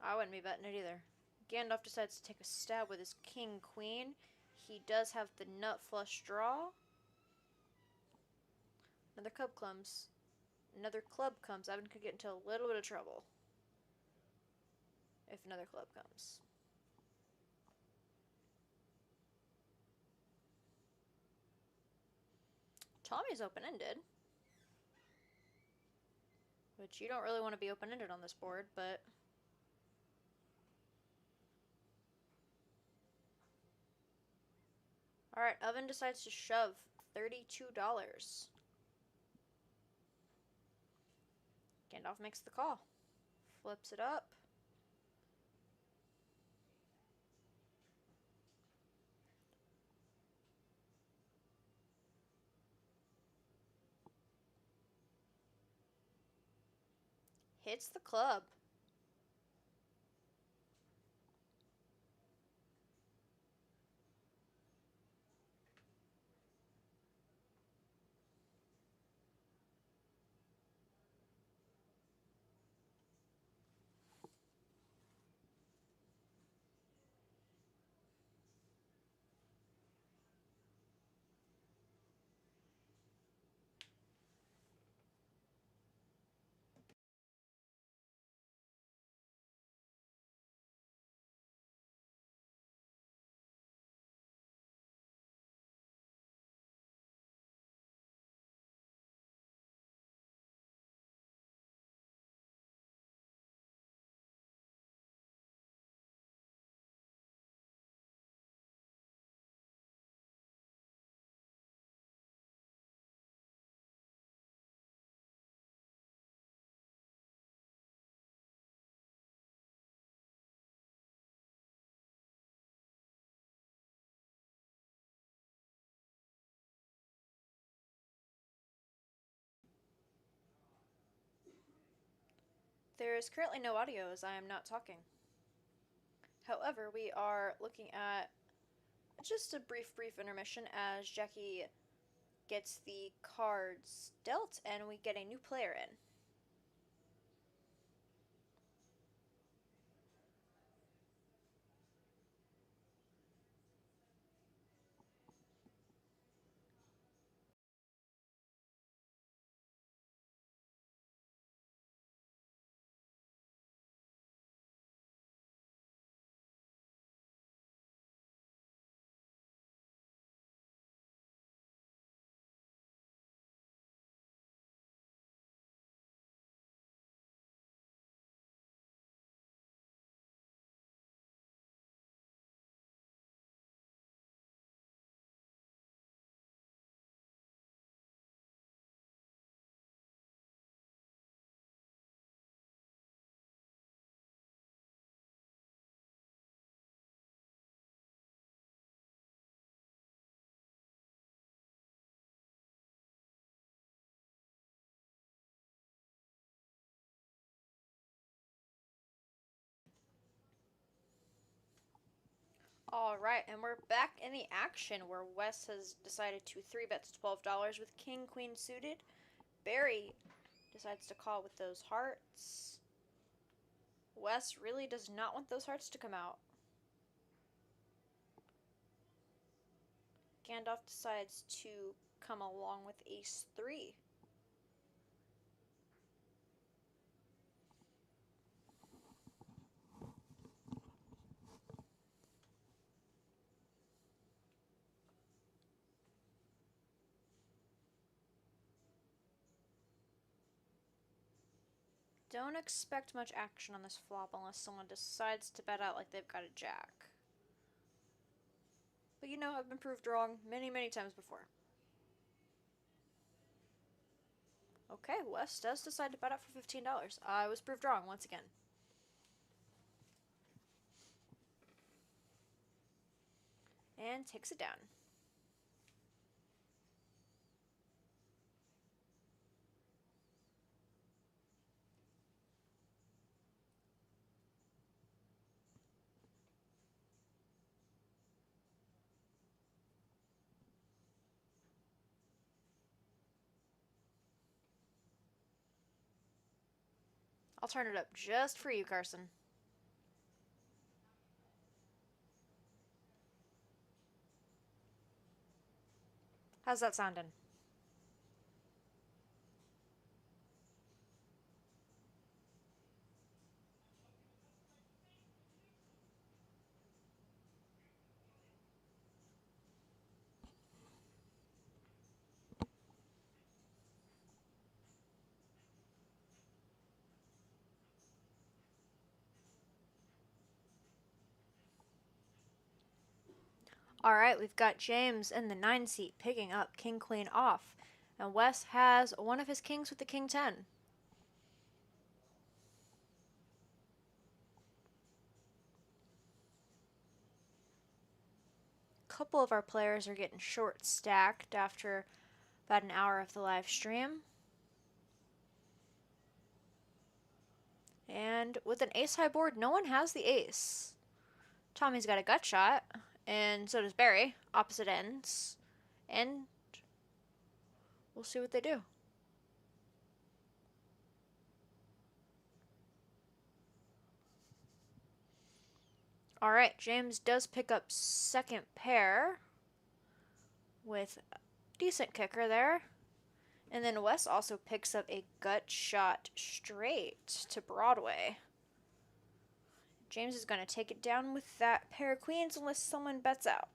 A: I wouldn't be betting it either. Gandalf decides to take a stab with his king queen. He does have the nut flush draw. Another club comes. Another club comes. Evan could get into a little bit of trouble if another club comes. Tommy's open-ended. Which you don't really want to be open-ended on this board, but... Alright, Oven decides to shove $32. Gandalf makes the call. Flips it up. Hits the club. There is currently no audio as I am not talking. However, we are looking at just a brief intermission as Jackie gets the cards dealt and we get a new player in. Alright, and we're back in the action where Wes has decided to 3-bet to $12 with King Queen suited. Barry decides to call with those hearts. Wes really does not want those hearts to come out. Gandalf decides to come along with Ace 3. Don't expect much action on this flop unless someone decides to bet out like they've got a jack. But you know, I've been proved wrong many, many times before. Okay, Wes does decide to bet out for $15. I was proved wrong once again. And takes it down. I'll turn it up just for you, Carson. How's that sounding? Alright, we've got James in the 9 seat picking up King Queen off. And Wes has one of his kings with the King 10. A couple of our players are getting short stacked after about an hour of the live stream. And with an ace high board, no one has the ace. Tommy's got a gut shot, and so does Barry, opposite ends. And we'll see what they do. Alright, James does pick up second pair with a decent kicker there. And then Wes also picks up a gut shot straight to Broadway. James is going to take it down with that pair of queens unless someone bets out.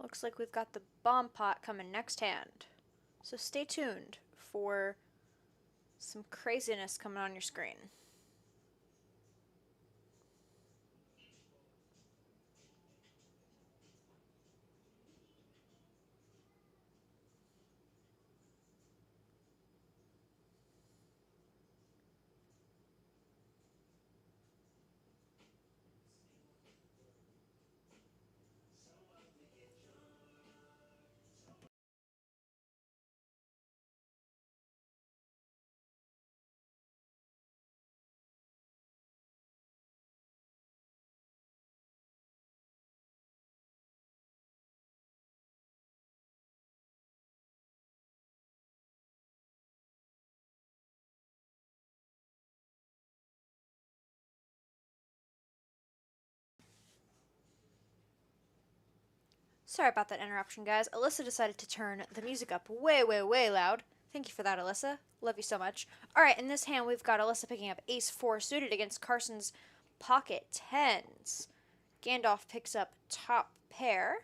A: Looks like we've got the bomb pot coming next hand. So stay tuned for some craziness coming on your screen. Sorry about that interruption, guys. Alyssa decided to turn the music up way, way, way loud. Thank you for that, Alyssa. Love you so much. Alright, in this hand, we've got Alyssa picking up ace 4 suited against Carson's pocket tens. Gandalf picks up top pair.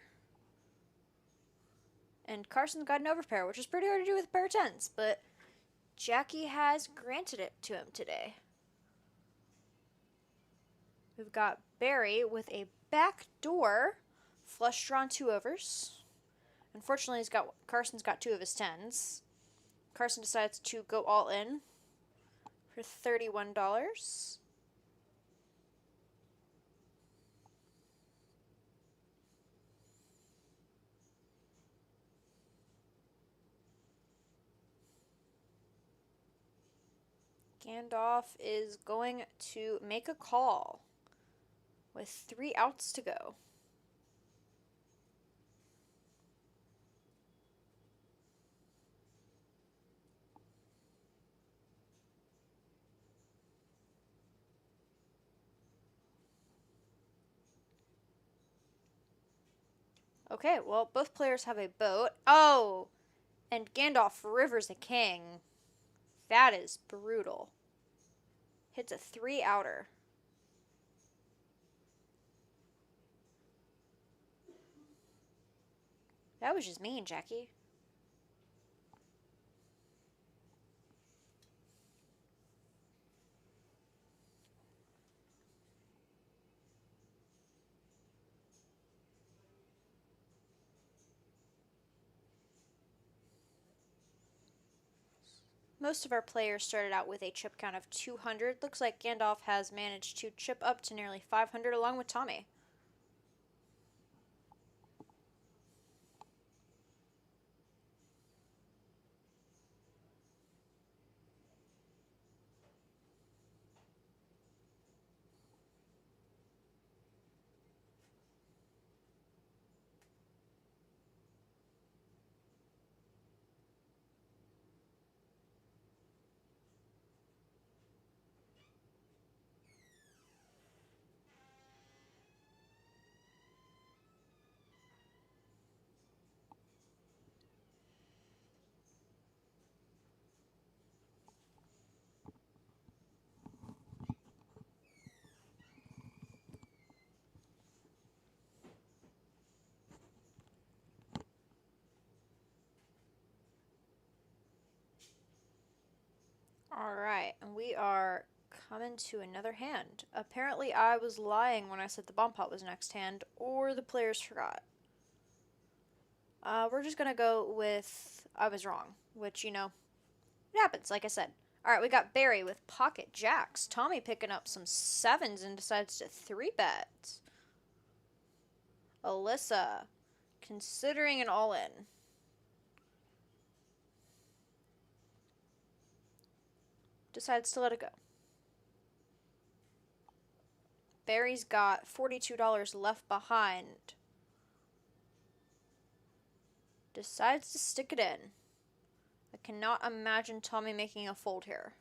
A: And Carson's got an overpair, which is pretty hard to do with a pair of tens, but Jackie has granted it to him today. We've got Barry with a backdoor flush drawn 2 overs. Unfortunately, Carson's got 2 of his tens. Carson decides to go all in for $31. Gandalf is going to make a call with 3 outs to go. Okay, well, both players have a boat. Oh, and Gandalf rivers a king. That is brutal. Hits a 3-outer. That was just mean, Jackie. Most of our players started out with a chip count of 200. Looks like Gandalf has managed to chip up to nearly 500 along with Tommy. Alright, and we are coming to another hand. Apparently I was lying when I said the bomb pot was next hand, or the players forgot. We're just gonna go with I was wrong, which, you know, it happens, like I said. Alright, we got Barry with pocket jacks. Tommy picking up some sevens and decides to 3-bet. Alyssa considering an all-in. Decides to let it go. Barry's got $42 left behind. Decides to stick it in. I cannot imagine Tommy making a fold here.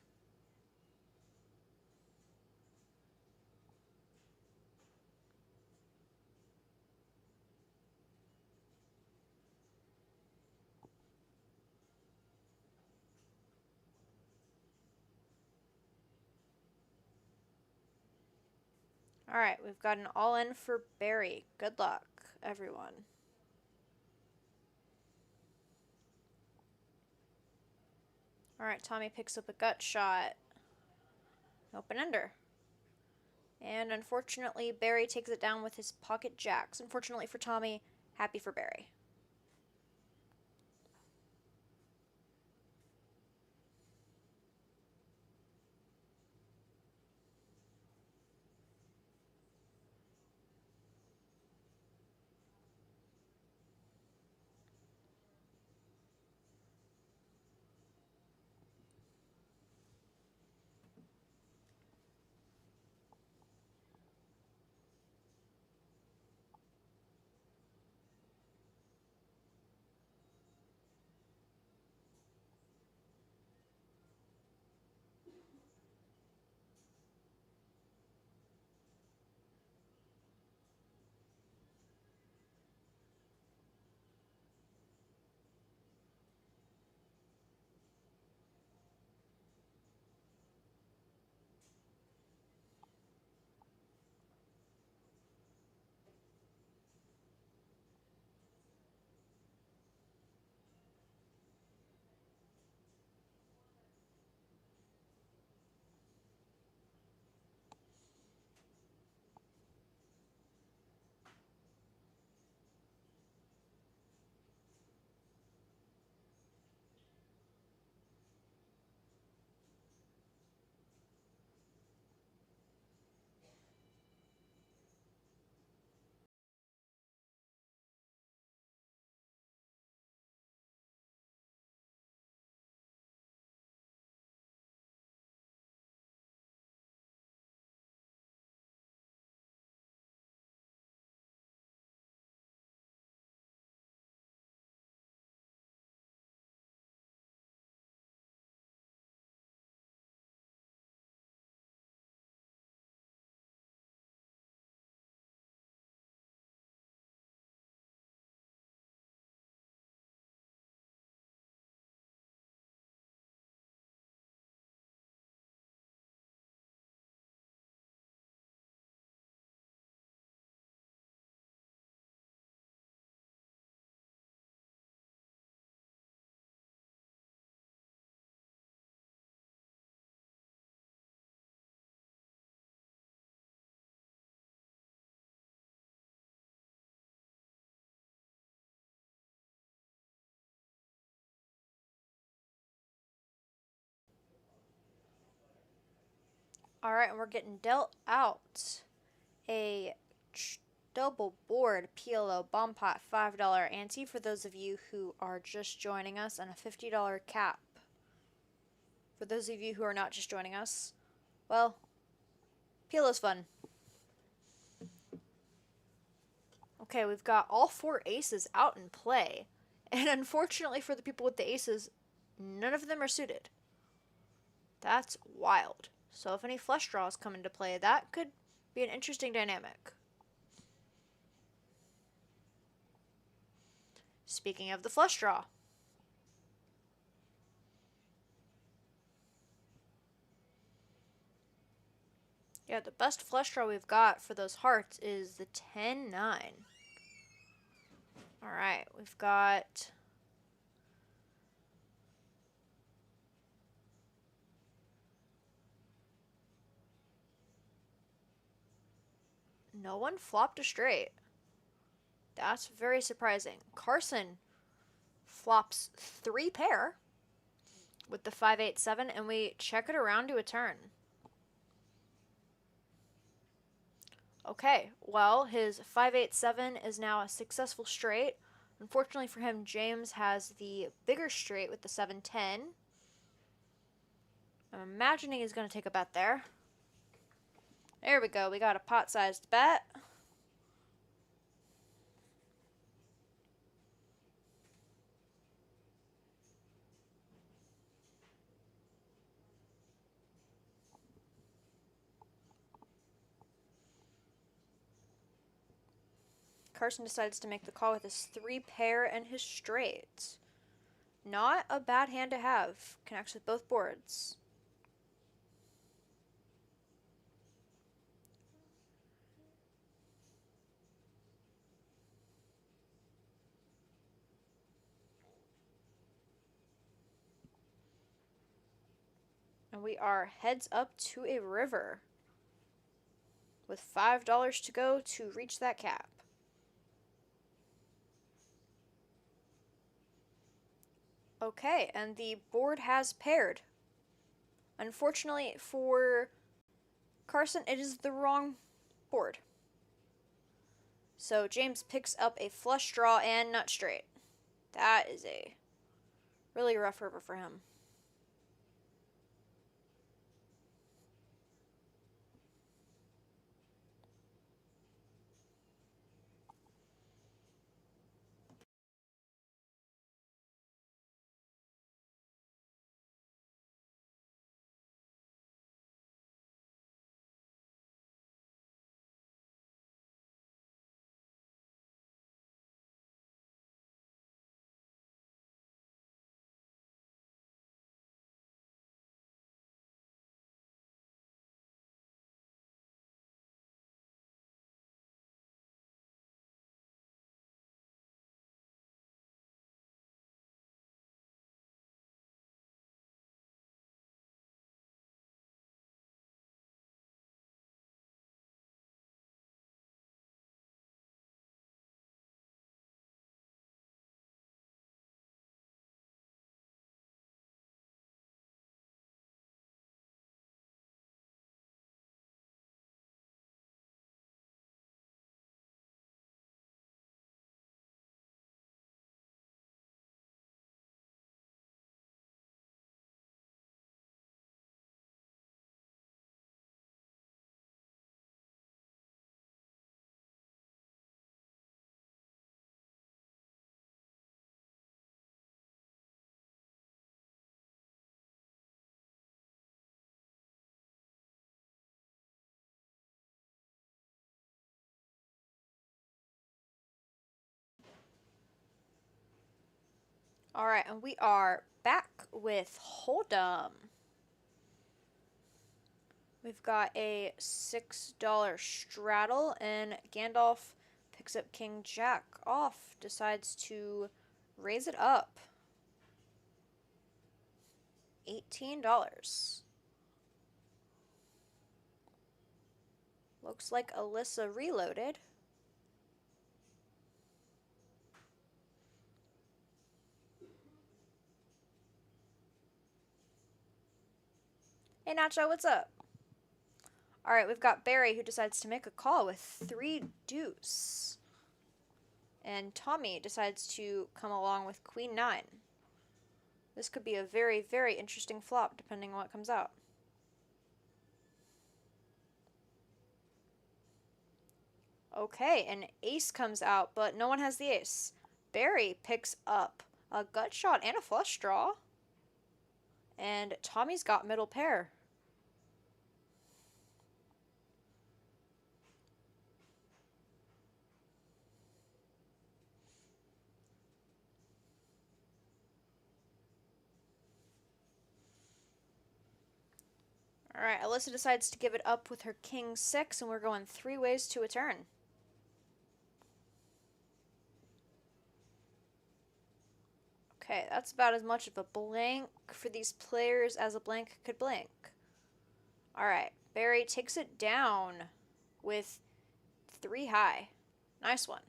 A: Alright, we've got an all-in for Barry. Good luck, everyone. Alright, Tommy picks up a gut shot. Open ender. And unfortunately, Barry takes it down with his pocket jacks. Unfortunately for Tommy, happy for Barry. Alright, and we're getting dealt out a double board PLO bomb pot $5 ante for those of you who are just joining us, and a $50 cap for those of you who are not just joining us. Well, PLO's fun. Okay, we've got all 4 aces out in play, and unfortunately for the people with the aces, none of them are suited. That's wild. So if any flush draws come into play, that could be an interesting dynamic. Speaking of the flush draw, yeah, the best flush draw we've got for those hearts is the 10-9. Alright, we've got No one flopped a straight. That's very surprising. Carson flops 3 pair with the 5-8-7, and we check it around to a turn. Okay, well, his 5-8-7 is now a successful straight. Unfortunately for him, James has the bigger straight with the 7-10. I'm imagining he's going to take a bet there. There we go. We got a pot-sized bet. Carson decides to make the call with his 3 pair and his straight. Not a bad hand to have. Connects with both boards. And we are heads up to a river with $5 to go to reach that cap. Okay, and the board has paired. Unfortunately for Carson, it is the wrong board. So James picks up a flush draw and nut straight. That is a really rough river for him. All right, and we are back with Hold'em. We've got a $6 straddle, and Gandalf picks up King Jack off, decides to raise it up. $18. Looks like Alyssa reloaded. Hey Nacho, what's up? Alright, we've got Barry who decides to make a call with 3 deuce. And Tommy decides to come along with Queen 9. This could be a very, very interesting flop depending on what comes out. Okay, an ace comes out, but no one has the ace. Barry picks up a gut shot and a flush draw. And Tommy's got middle pair. Alright, Alyssa decides to give it up with her king 6, and we're going 3 ways to a turn. Okay, that's about as much of a blank for these players as a blank could blank. Alright, Barry takes it down with 3 high. Nice one.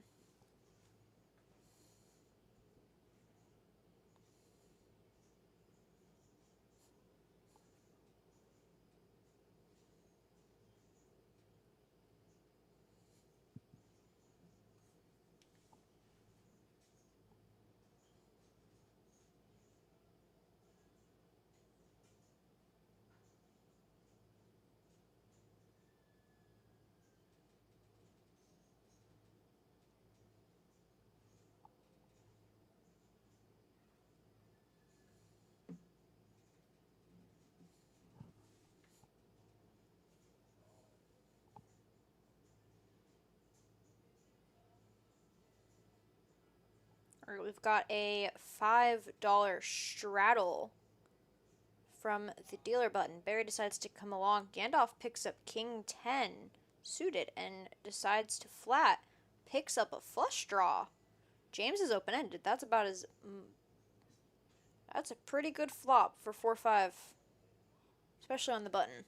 A: All right, we've got a $5 straddle from the dealer button. Barry decides to come along. Gandalf picks up King 10 suited and decides to flat. Picks up a flush draw. James is open-ended. That's about as... that's a pretty good flop for 4-5. Especially on the button.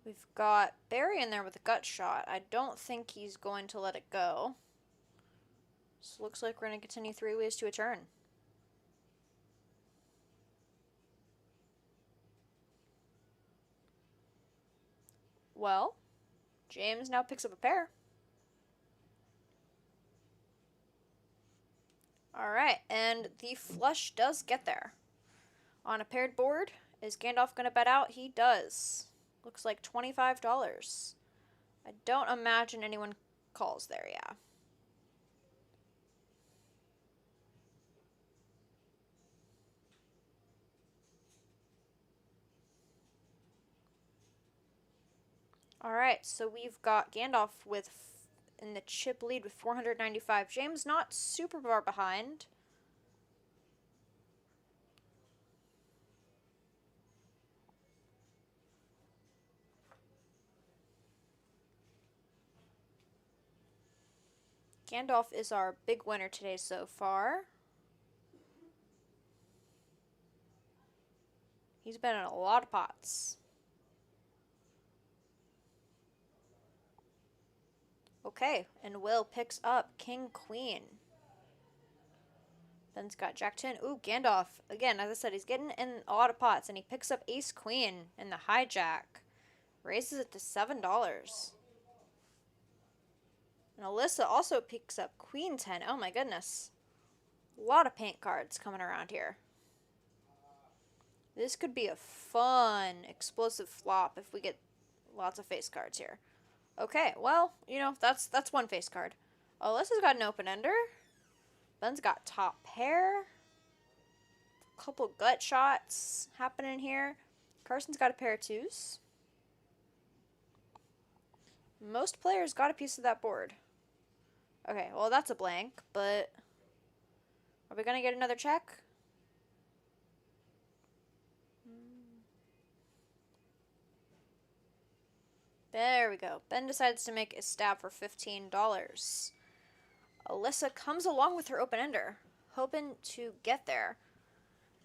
A: We've got Barry in there with a gut shot. I don't think he's going to let it go. So looks like we're going to continue 3 ways to a turn. Well, James now picks up a pair. Alright, and the flush does get there. On a paired board, is Gandalf going to bet out? He does. Looks like $25. I don't imagine anyone calls there, yeah. Alright, so we've got Gandalf with in the chip lead with 495. James not super far behind. Gandalf is our big winner today so far. He's been in a lot of pots. Okay, and Will picks up King Queen. Ben's got Jack 10. Ooh, Gandalf. Again, as I said, he's getting in a lot of pots, and he picks up Ace Queen in the hijack. Raises it to $7. And Alyssa also picks up Queen 10. Oh my goodness. A lot of paint cards coming around here. This could be a fun, explosive flop if we get lots of face cards here. Okay, well, you know, that's one face card. Alyssa's got an open-ender. Ben's got top pair. A couple gut shots happening here. Carson's got a pair of twos. Most players got a piece of that board. Okay, well, that's a blank, but are we going to get another check? There we go. Ben decides to make a stab for $15. Alyssa comes along with her open-ender, hoping to get there.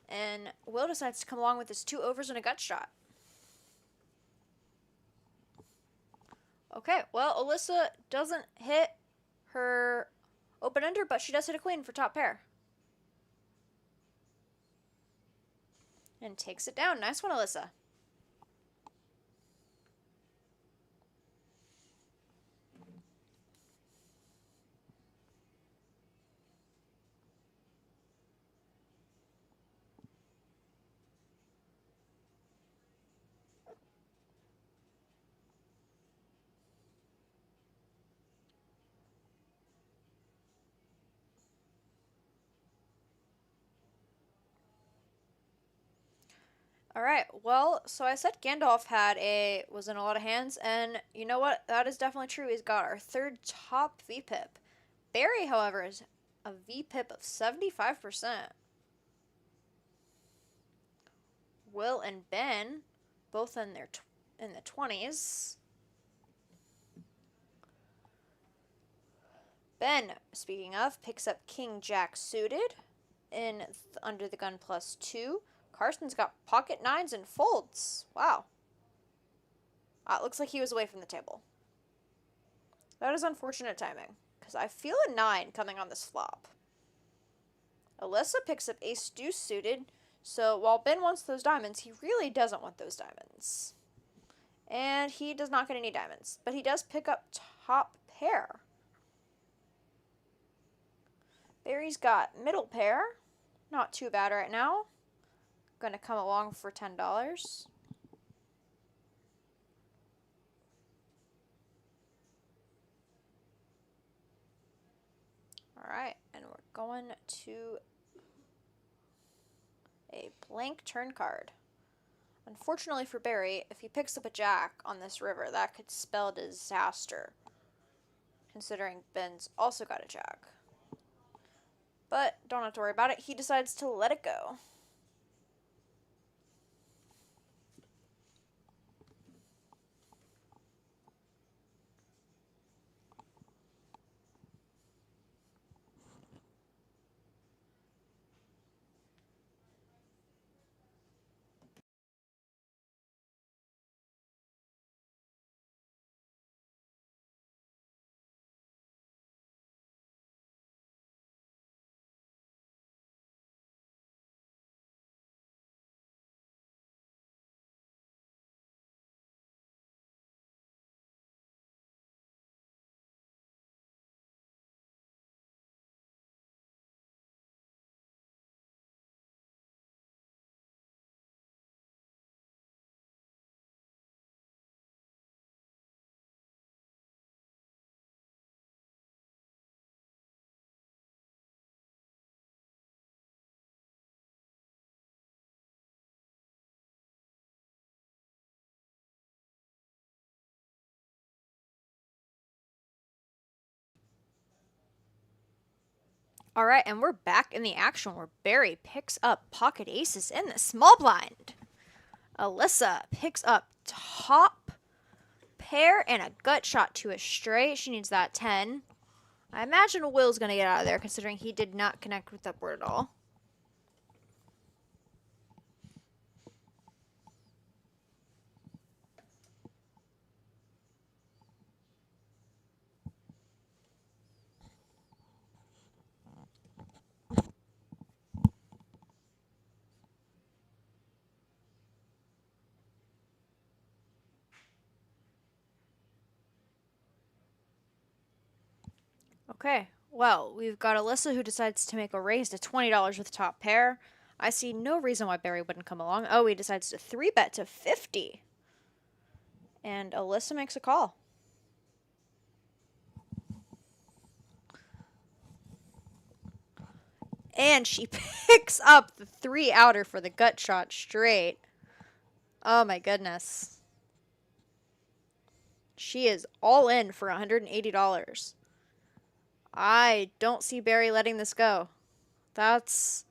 A: And Will decides to come along with his 2 overs and a gut shot. Okay, well, Alyssa doesn't hit her open-ender, but she does hit a queen for top pair. And takes it down. Nice one, Alyssa. Alright, well, so I said Gandalf was in a lot of hands, and you know what? That is definitely true. He's got our 3rd top VPIP. Barry, however, is a VPIP of 75%. Will and Ben, both in the 20s. Ben, speaking of, picks up King Jack suited in under the gun +2. Carson's got pocket 9s and folds. Wow. It looks like he was away from the table. That is unfortunate timing, because I feel a 9 coming on this flop. Alyssa picks up ace deuce suited, so while Ben wants those diamonds, he really doesn't want those diamonds. And he does not get any diamonds, but he does pick up top pair. Barry's got middle pair. Not too bad right now. Gonna come along for $10. Alright, and we're going to a blank turn card. Unfortunately for Barry, if he picks up a jack on this river, that could spell disaster, considering Ben's also got a jack. But don't have to worry about it. He decides to let it go. Alright, and we're back in the action where Barry picks up pocket aces in the small blind. Alyssa picks up top pair and a gut shot to a straight. She needs that 10. I imagine Will's going to get out of there considering he did not connect with upward at all. Okay, well, we've got Alyssa who decides to make a raise to $20 with top pair. I see no reason why Barry wouldn't come along. Oh, he decides to 3-bet to 50. And Alyssa makes a call. And she picks up the 3-outer for the gut shot straight. Oh my goodness. She is all in for $180. I don't see Barry letting this go. That's...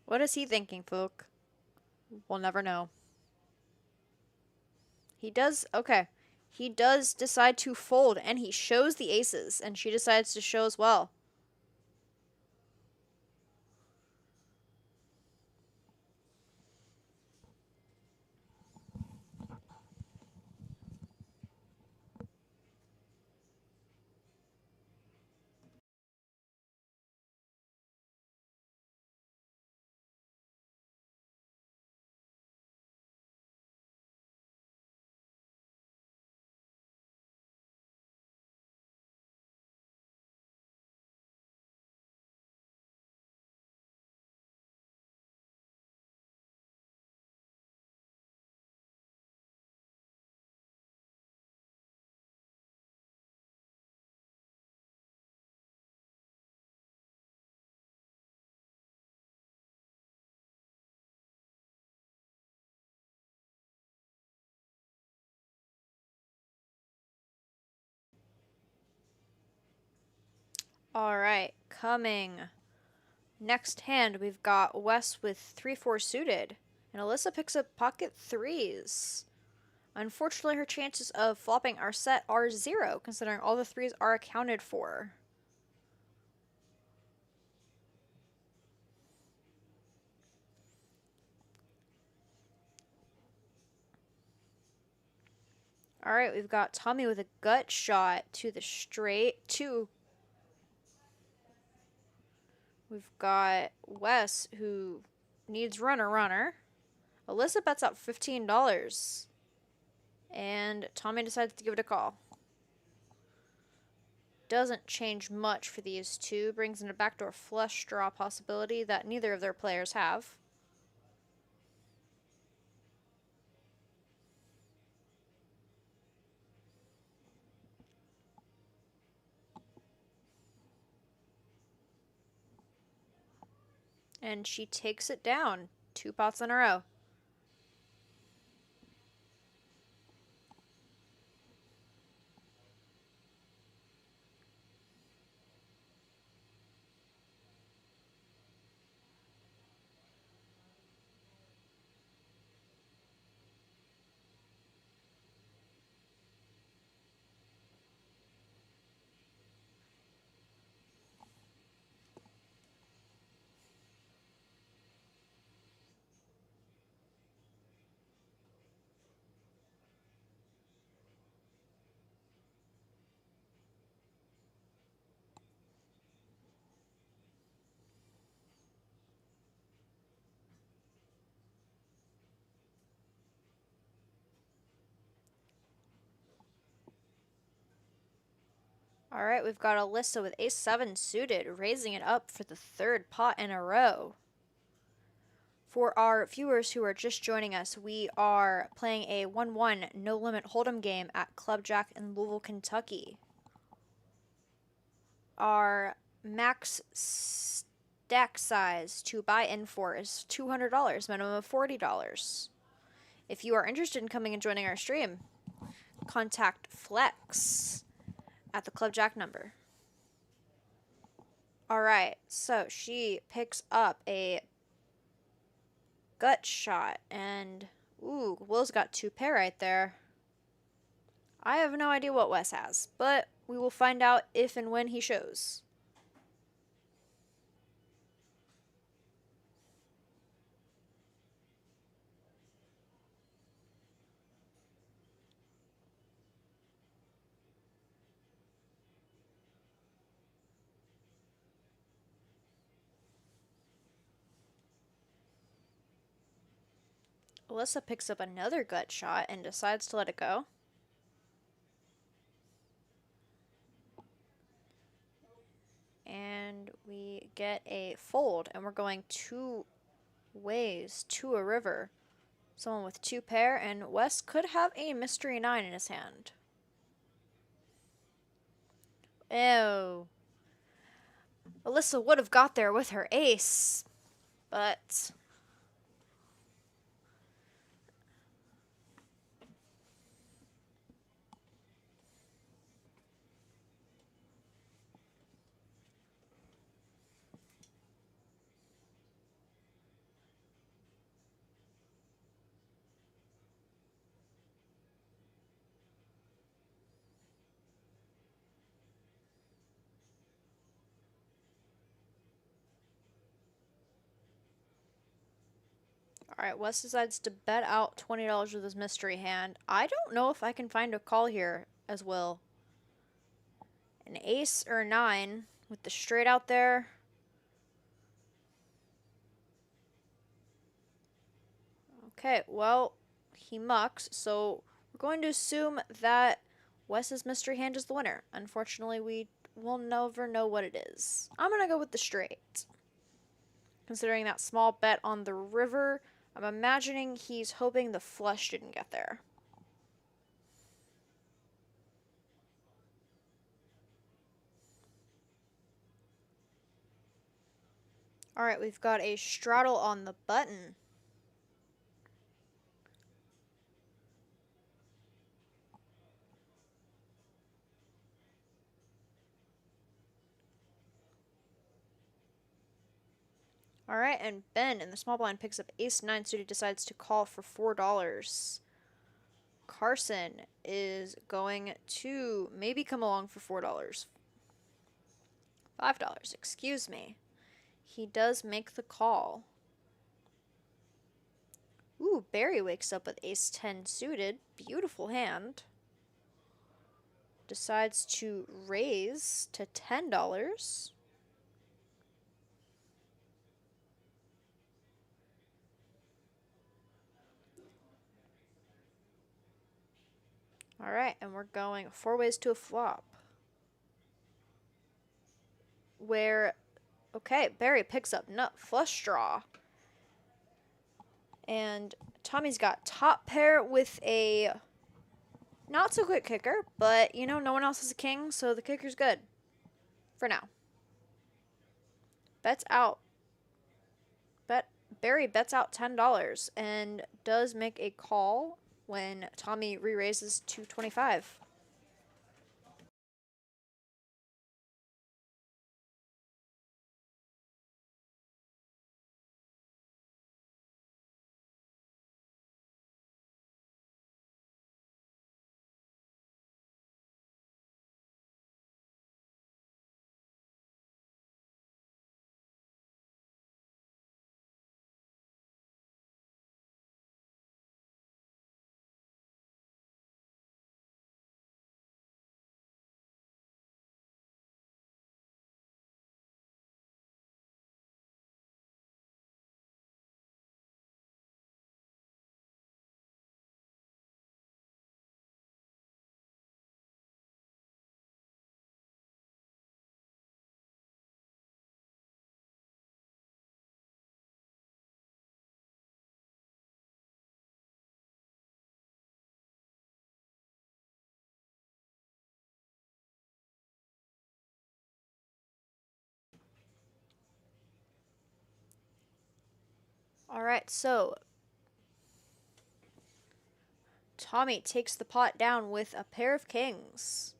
A: What is he thinking, folk? We'll never know. He does... Okay. He does decide to fold, and he shows the aces, and she decides to show as well. Alright, coming. Next hand, we've got Wes with 3-4 suited. And Alyssa picks up pocket threes. Unfortunately, her chances of flopping our set are 0, considering all the threes are accounted for. All right, we've got Tommy with a gut shot to the straight. Two. We've got Wes, who needs runner. Alyssa bets out $15. And Tommy decides to give it a call. Doesn't change much for these two. Brings in a backdoor flush draw possibility that neither of their players have. And she takes it down. 2 pots in a row. All right, we've got Alyssa with ace-7 suited, raising it up for the 3rd pot in a row. For our viewers who are just joining us, we are playing a 1-1 no-limit hold'em game at Club Jack in Louisville, Kentucky. Our max stack size to buy in for is $200, minimum of $40. If you are interested in coming and joining our stream, contact Flex at the Club Jack number. Alright, so she picks up a gut shot, and ooh, Will's got 2 pair right there. I have no idea what Wes has, but we will find out if and when he shows. Alyssa picks up another gut shot and decides to let it go. And we get a fold, and we're going 2 ways to a river. Someone with 2 pair, and Wes could have a mystery 9 in his hand. Oh. Alyssa would have got there with her ace, but alright, Wes decides to bet out $20 with his mystery hand. I don't know if I can find a call here as well. An ace or a 9 with the straight out there. Okay, well, he mucks, so we're going to assume that Wes's mystery hand is the winner. Unfortunately, we will never know what it is. I'm going to go with the straight. Considering that small bet on the river, I'm imagining he's hoping the flush didn't get there. Alright, we've got a straddle on the button. Alright, and Ben in the small blind picks up ace-9 suited, decides to call for $4. Carson is going to maybe come along for $4. $5, excuse me. He does make the call. Ooh, Barry wakes up with ace-10 suited. Beautiful hand. decides to raise to $10. All right, and we're going 4 ways to a flop. Where, okay, Barry picks up nut flush draw. And Tommy's got top pair with a not so quick kicker, but you know, no one else has a king, so the kicker's good. For now. Bets out. Barry bets out $10 and does make a call when Tommy re-raises to 25. All right, so Tommy takes the pot down with a pair of kings.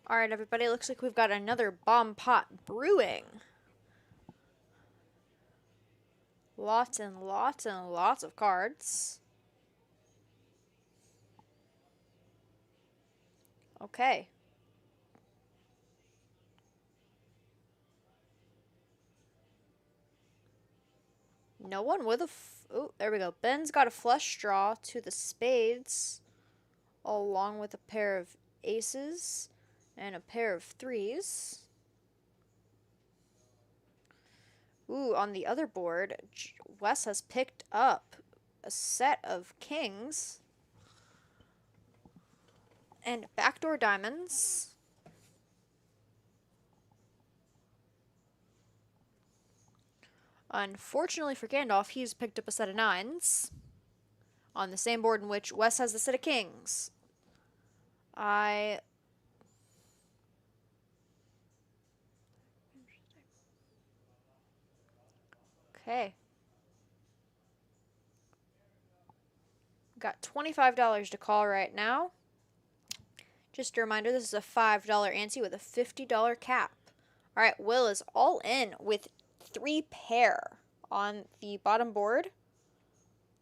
A: All right, everybody, looks like we've got another bomb pot brewing. Lots and lots and lots of cards. Okay. No one with a... Oh, there we go. Ben's got a flush draw to the spades, along with a pair of aces and a pair of threes. Ooh, on the other board, Wes has picked up a set of kings and backdoor diamonds. Unfortunately for Gandalf, he's picked up a set of nines on the same board in which Wes has the set of kings. Okay. Got $25 to call right now. Just a reminder, this is a $5 ante with a $50 cap. All right, Will is all in with 3 pair on the bottom board.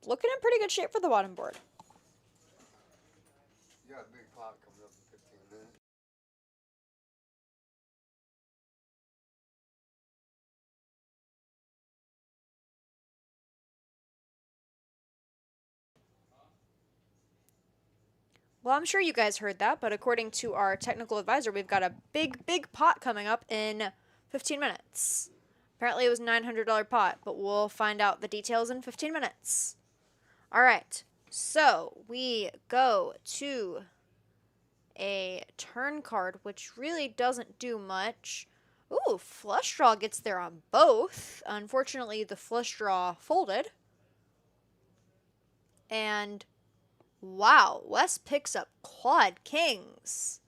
A: Looking in pretty good shape for the bottom board.
B: You got a big pot coming up in 15 minutes.
A: Well, I'm sure you guys heard that, but according to our technical advisor, we've got a big, big pot coming up in 15 minutes. Apparently, it was a $900 pot, but we'll find out the details in 15 minutes. All right, so we go to a turn card, which really doesn't do much. Ooh, flush draw gets there on both. Unfortunately, the flush draw folded. And wow, Wes picks up quad kings.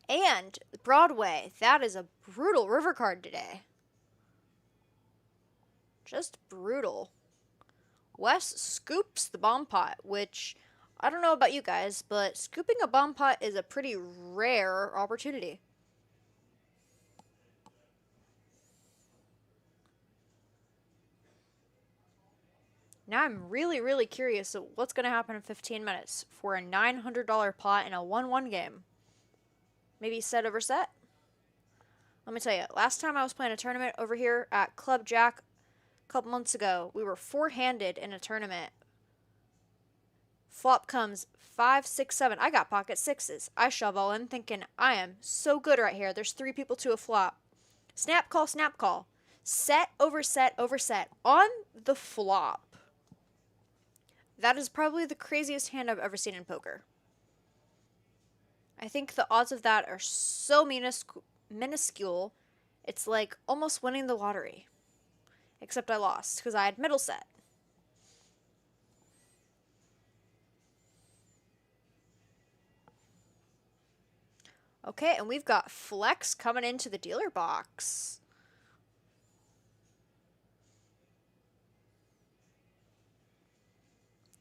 A: And Broadway, that is a brutal river card today. Just brutal. Wes scoops the bomb pot, which I don't know about you guys, but scooping a bomb pot is a pretty rare opportunity. Now I'm really, really curious of what's going to happen in 15 minutes for a $900 pot in a 1-1 game. Maybe set over set? Let me tell you, last time I was playing a tournament over here at Club Jack a couple months ago, we were four-handed in a tournament. Flop comes 5, 6, 7. I got pocket sixes. I shove all in thinking, I am so good right here. There's 3 people to a flop. Snap call, snap call. Set over set over set on the flop. That is probably the craziest hand I've ever seen in poker. I think the odds of that are so minuscule, it's like almost winning the lottery. Except I lost, because I had middle set. Okay, and we've got Flex coming into the dealer box.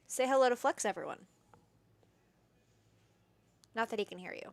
A: Say hello to Flex, everyone. Not that he can hear you.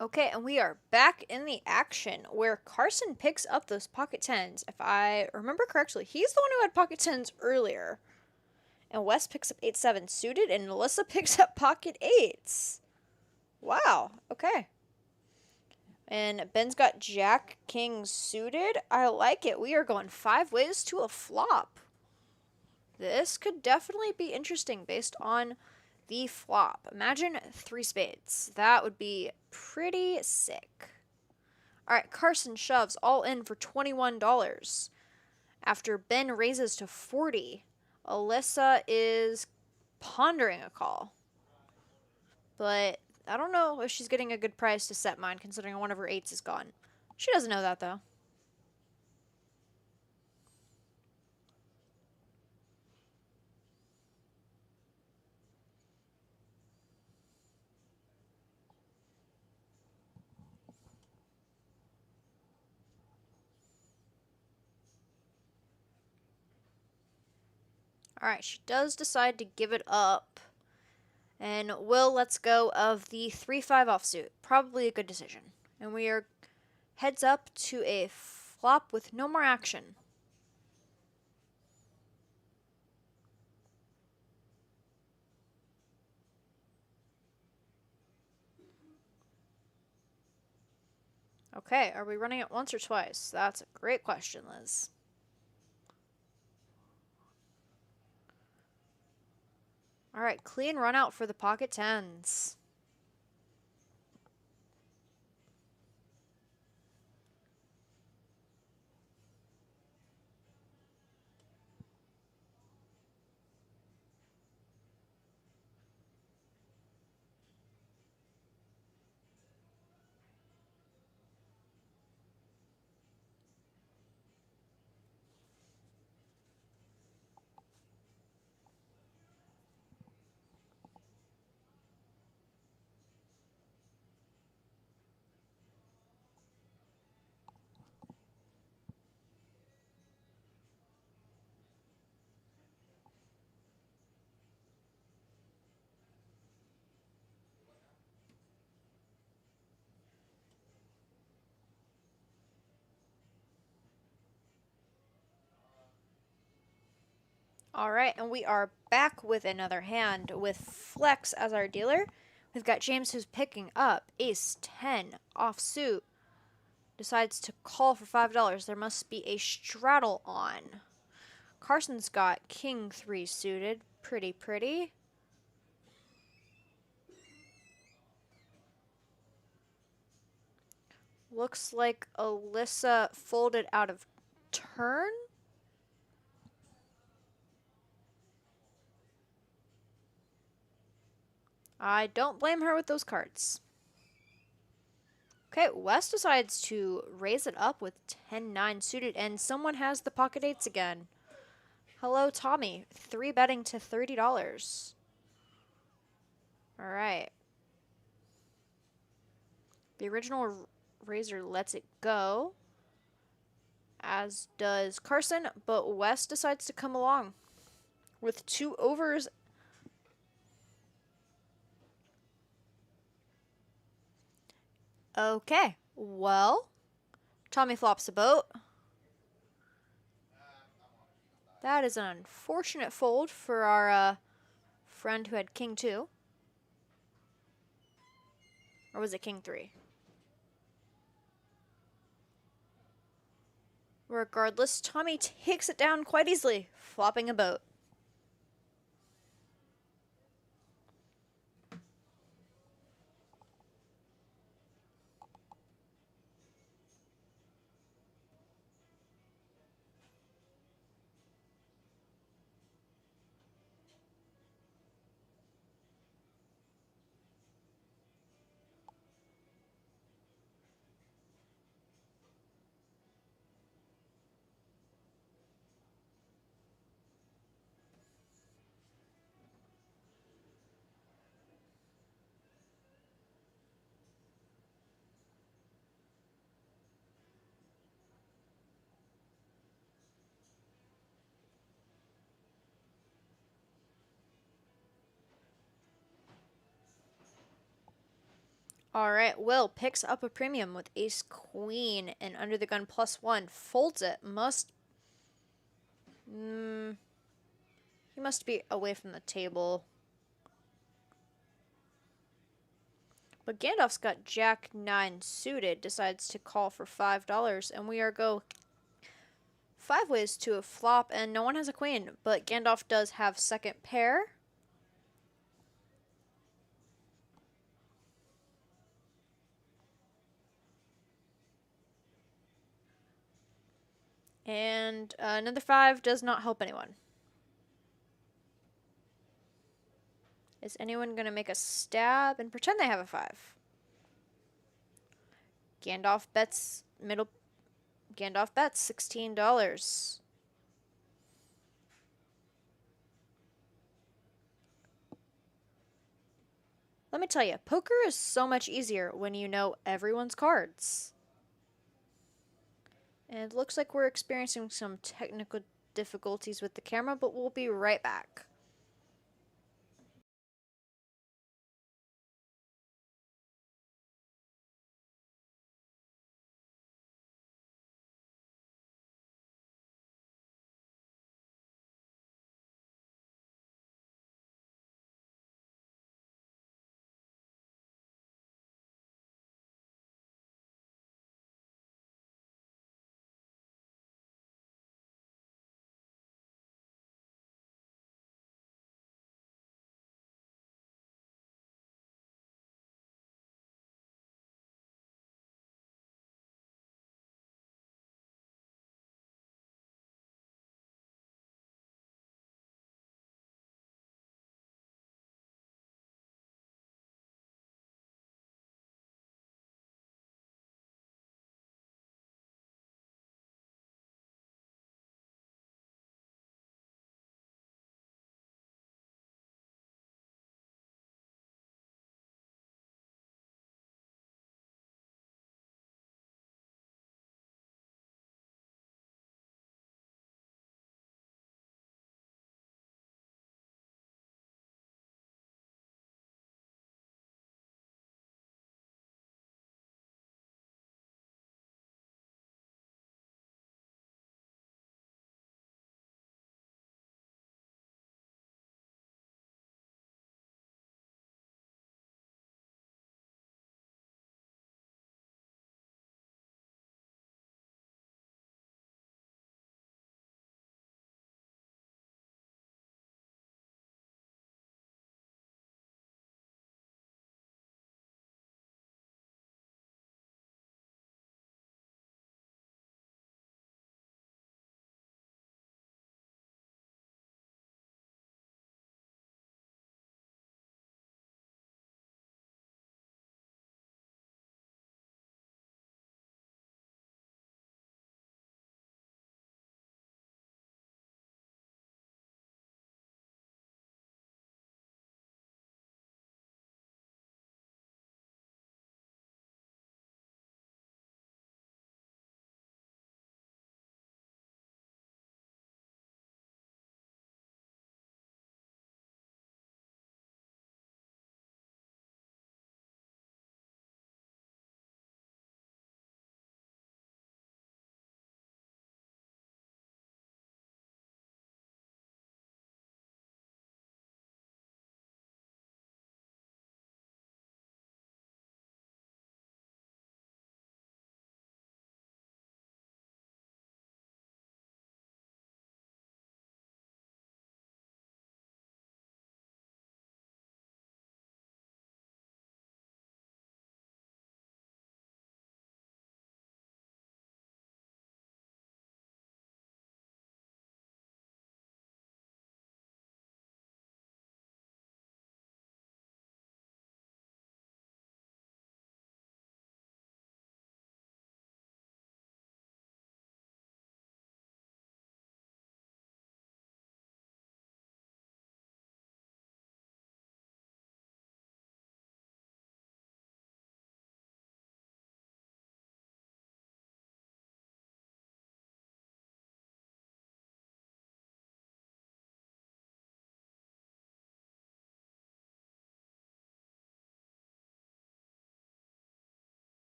A: Okay, and we are back in the action where Carson picks up those pocket tens. If I remember correctly, he's the one who had pocket tens earlier. And Wes picks up 8-7 suited, and Alyssa picks up pocket eights. Wow, okay. And Ben's got Jack King suited. I like it. We are going 5 ways to a flop. This could definitely be interesting based on the flop. Imagine 3 spades. That would be pretty sick. All right, Carson shoves all in for $21. After Ben raises to 40, Alyssa is pondering a call. But I don't know if she's getting a good price to set mine, considering one of her 8s is gone. She doesn't know that, though. Alright, she does decide to give it up. And Will lets go of the 3-5 offsuit. Probably a good decision. And we are heads up to a flop with no more action. Okay, are we running it once or twice? That's a great question, Liz. Alright, clean run out for the pocket tens. All right, and we are back with another hand with Flex as our dealer. We've got James who's picking up ace 10 offsuit. Decides to call for $5. There must be a straddle on. Carson's got king 3 suited. Pretty pretty. Looks like Alyssa folded out of turn. I don't blame her with those cards. Okay, West decides to raise it up with 10-9 suited, and someone has the pocket eights again. Hello, Tommy. 3 betting to $30. All right. The original raiser lets it go, as does Carson, but West decides to come along with 2 overs. Okay, well, Tommy flops a boat. That is an unfortunate fold for our friend who had king 2. Or was it king 3? Regardless, Tommy takes it down quite easily, flopping a boat. All right, Will picks up a premium with ace queen and under the gun +1. Folds it. He must be away from the table. But Gandalf's got jack 9 suited. Decides to call for $5, and we are go 5 ways to a flop, and no one has a queen. But Gandalf does have second pair. And another 5 does not help anyone. Is anyone going to make a stab and pretend they have a 5? Gandalf bets Gandalf bets $16. Let me tell you, poker is so much easier when you know everyone's cards. And it looks like we're experiencing some technical difficulties with the camera, but we'll be right back.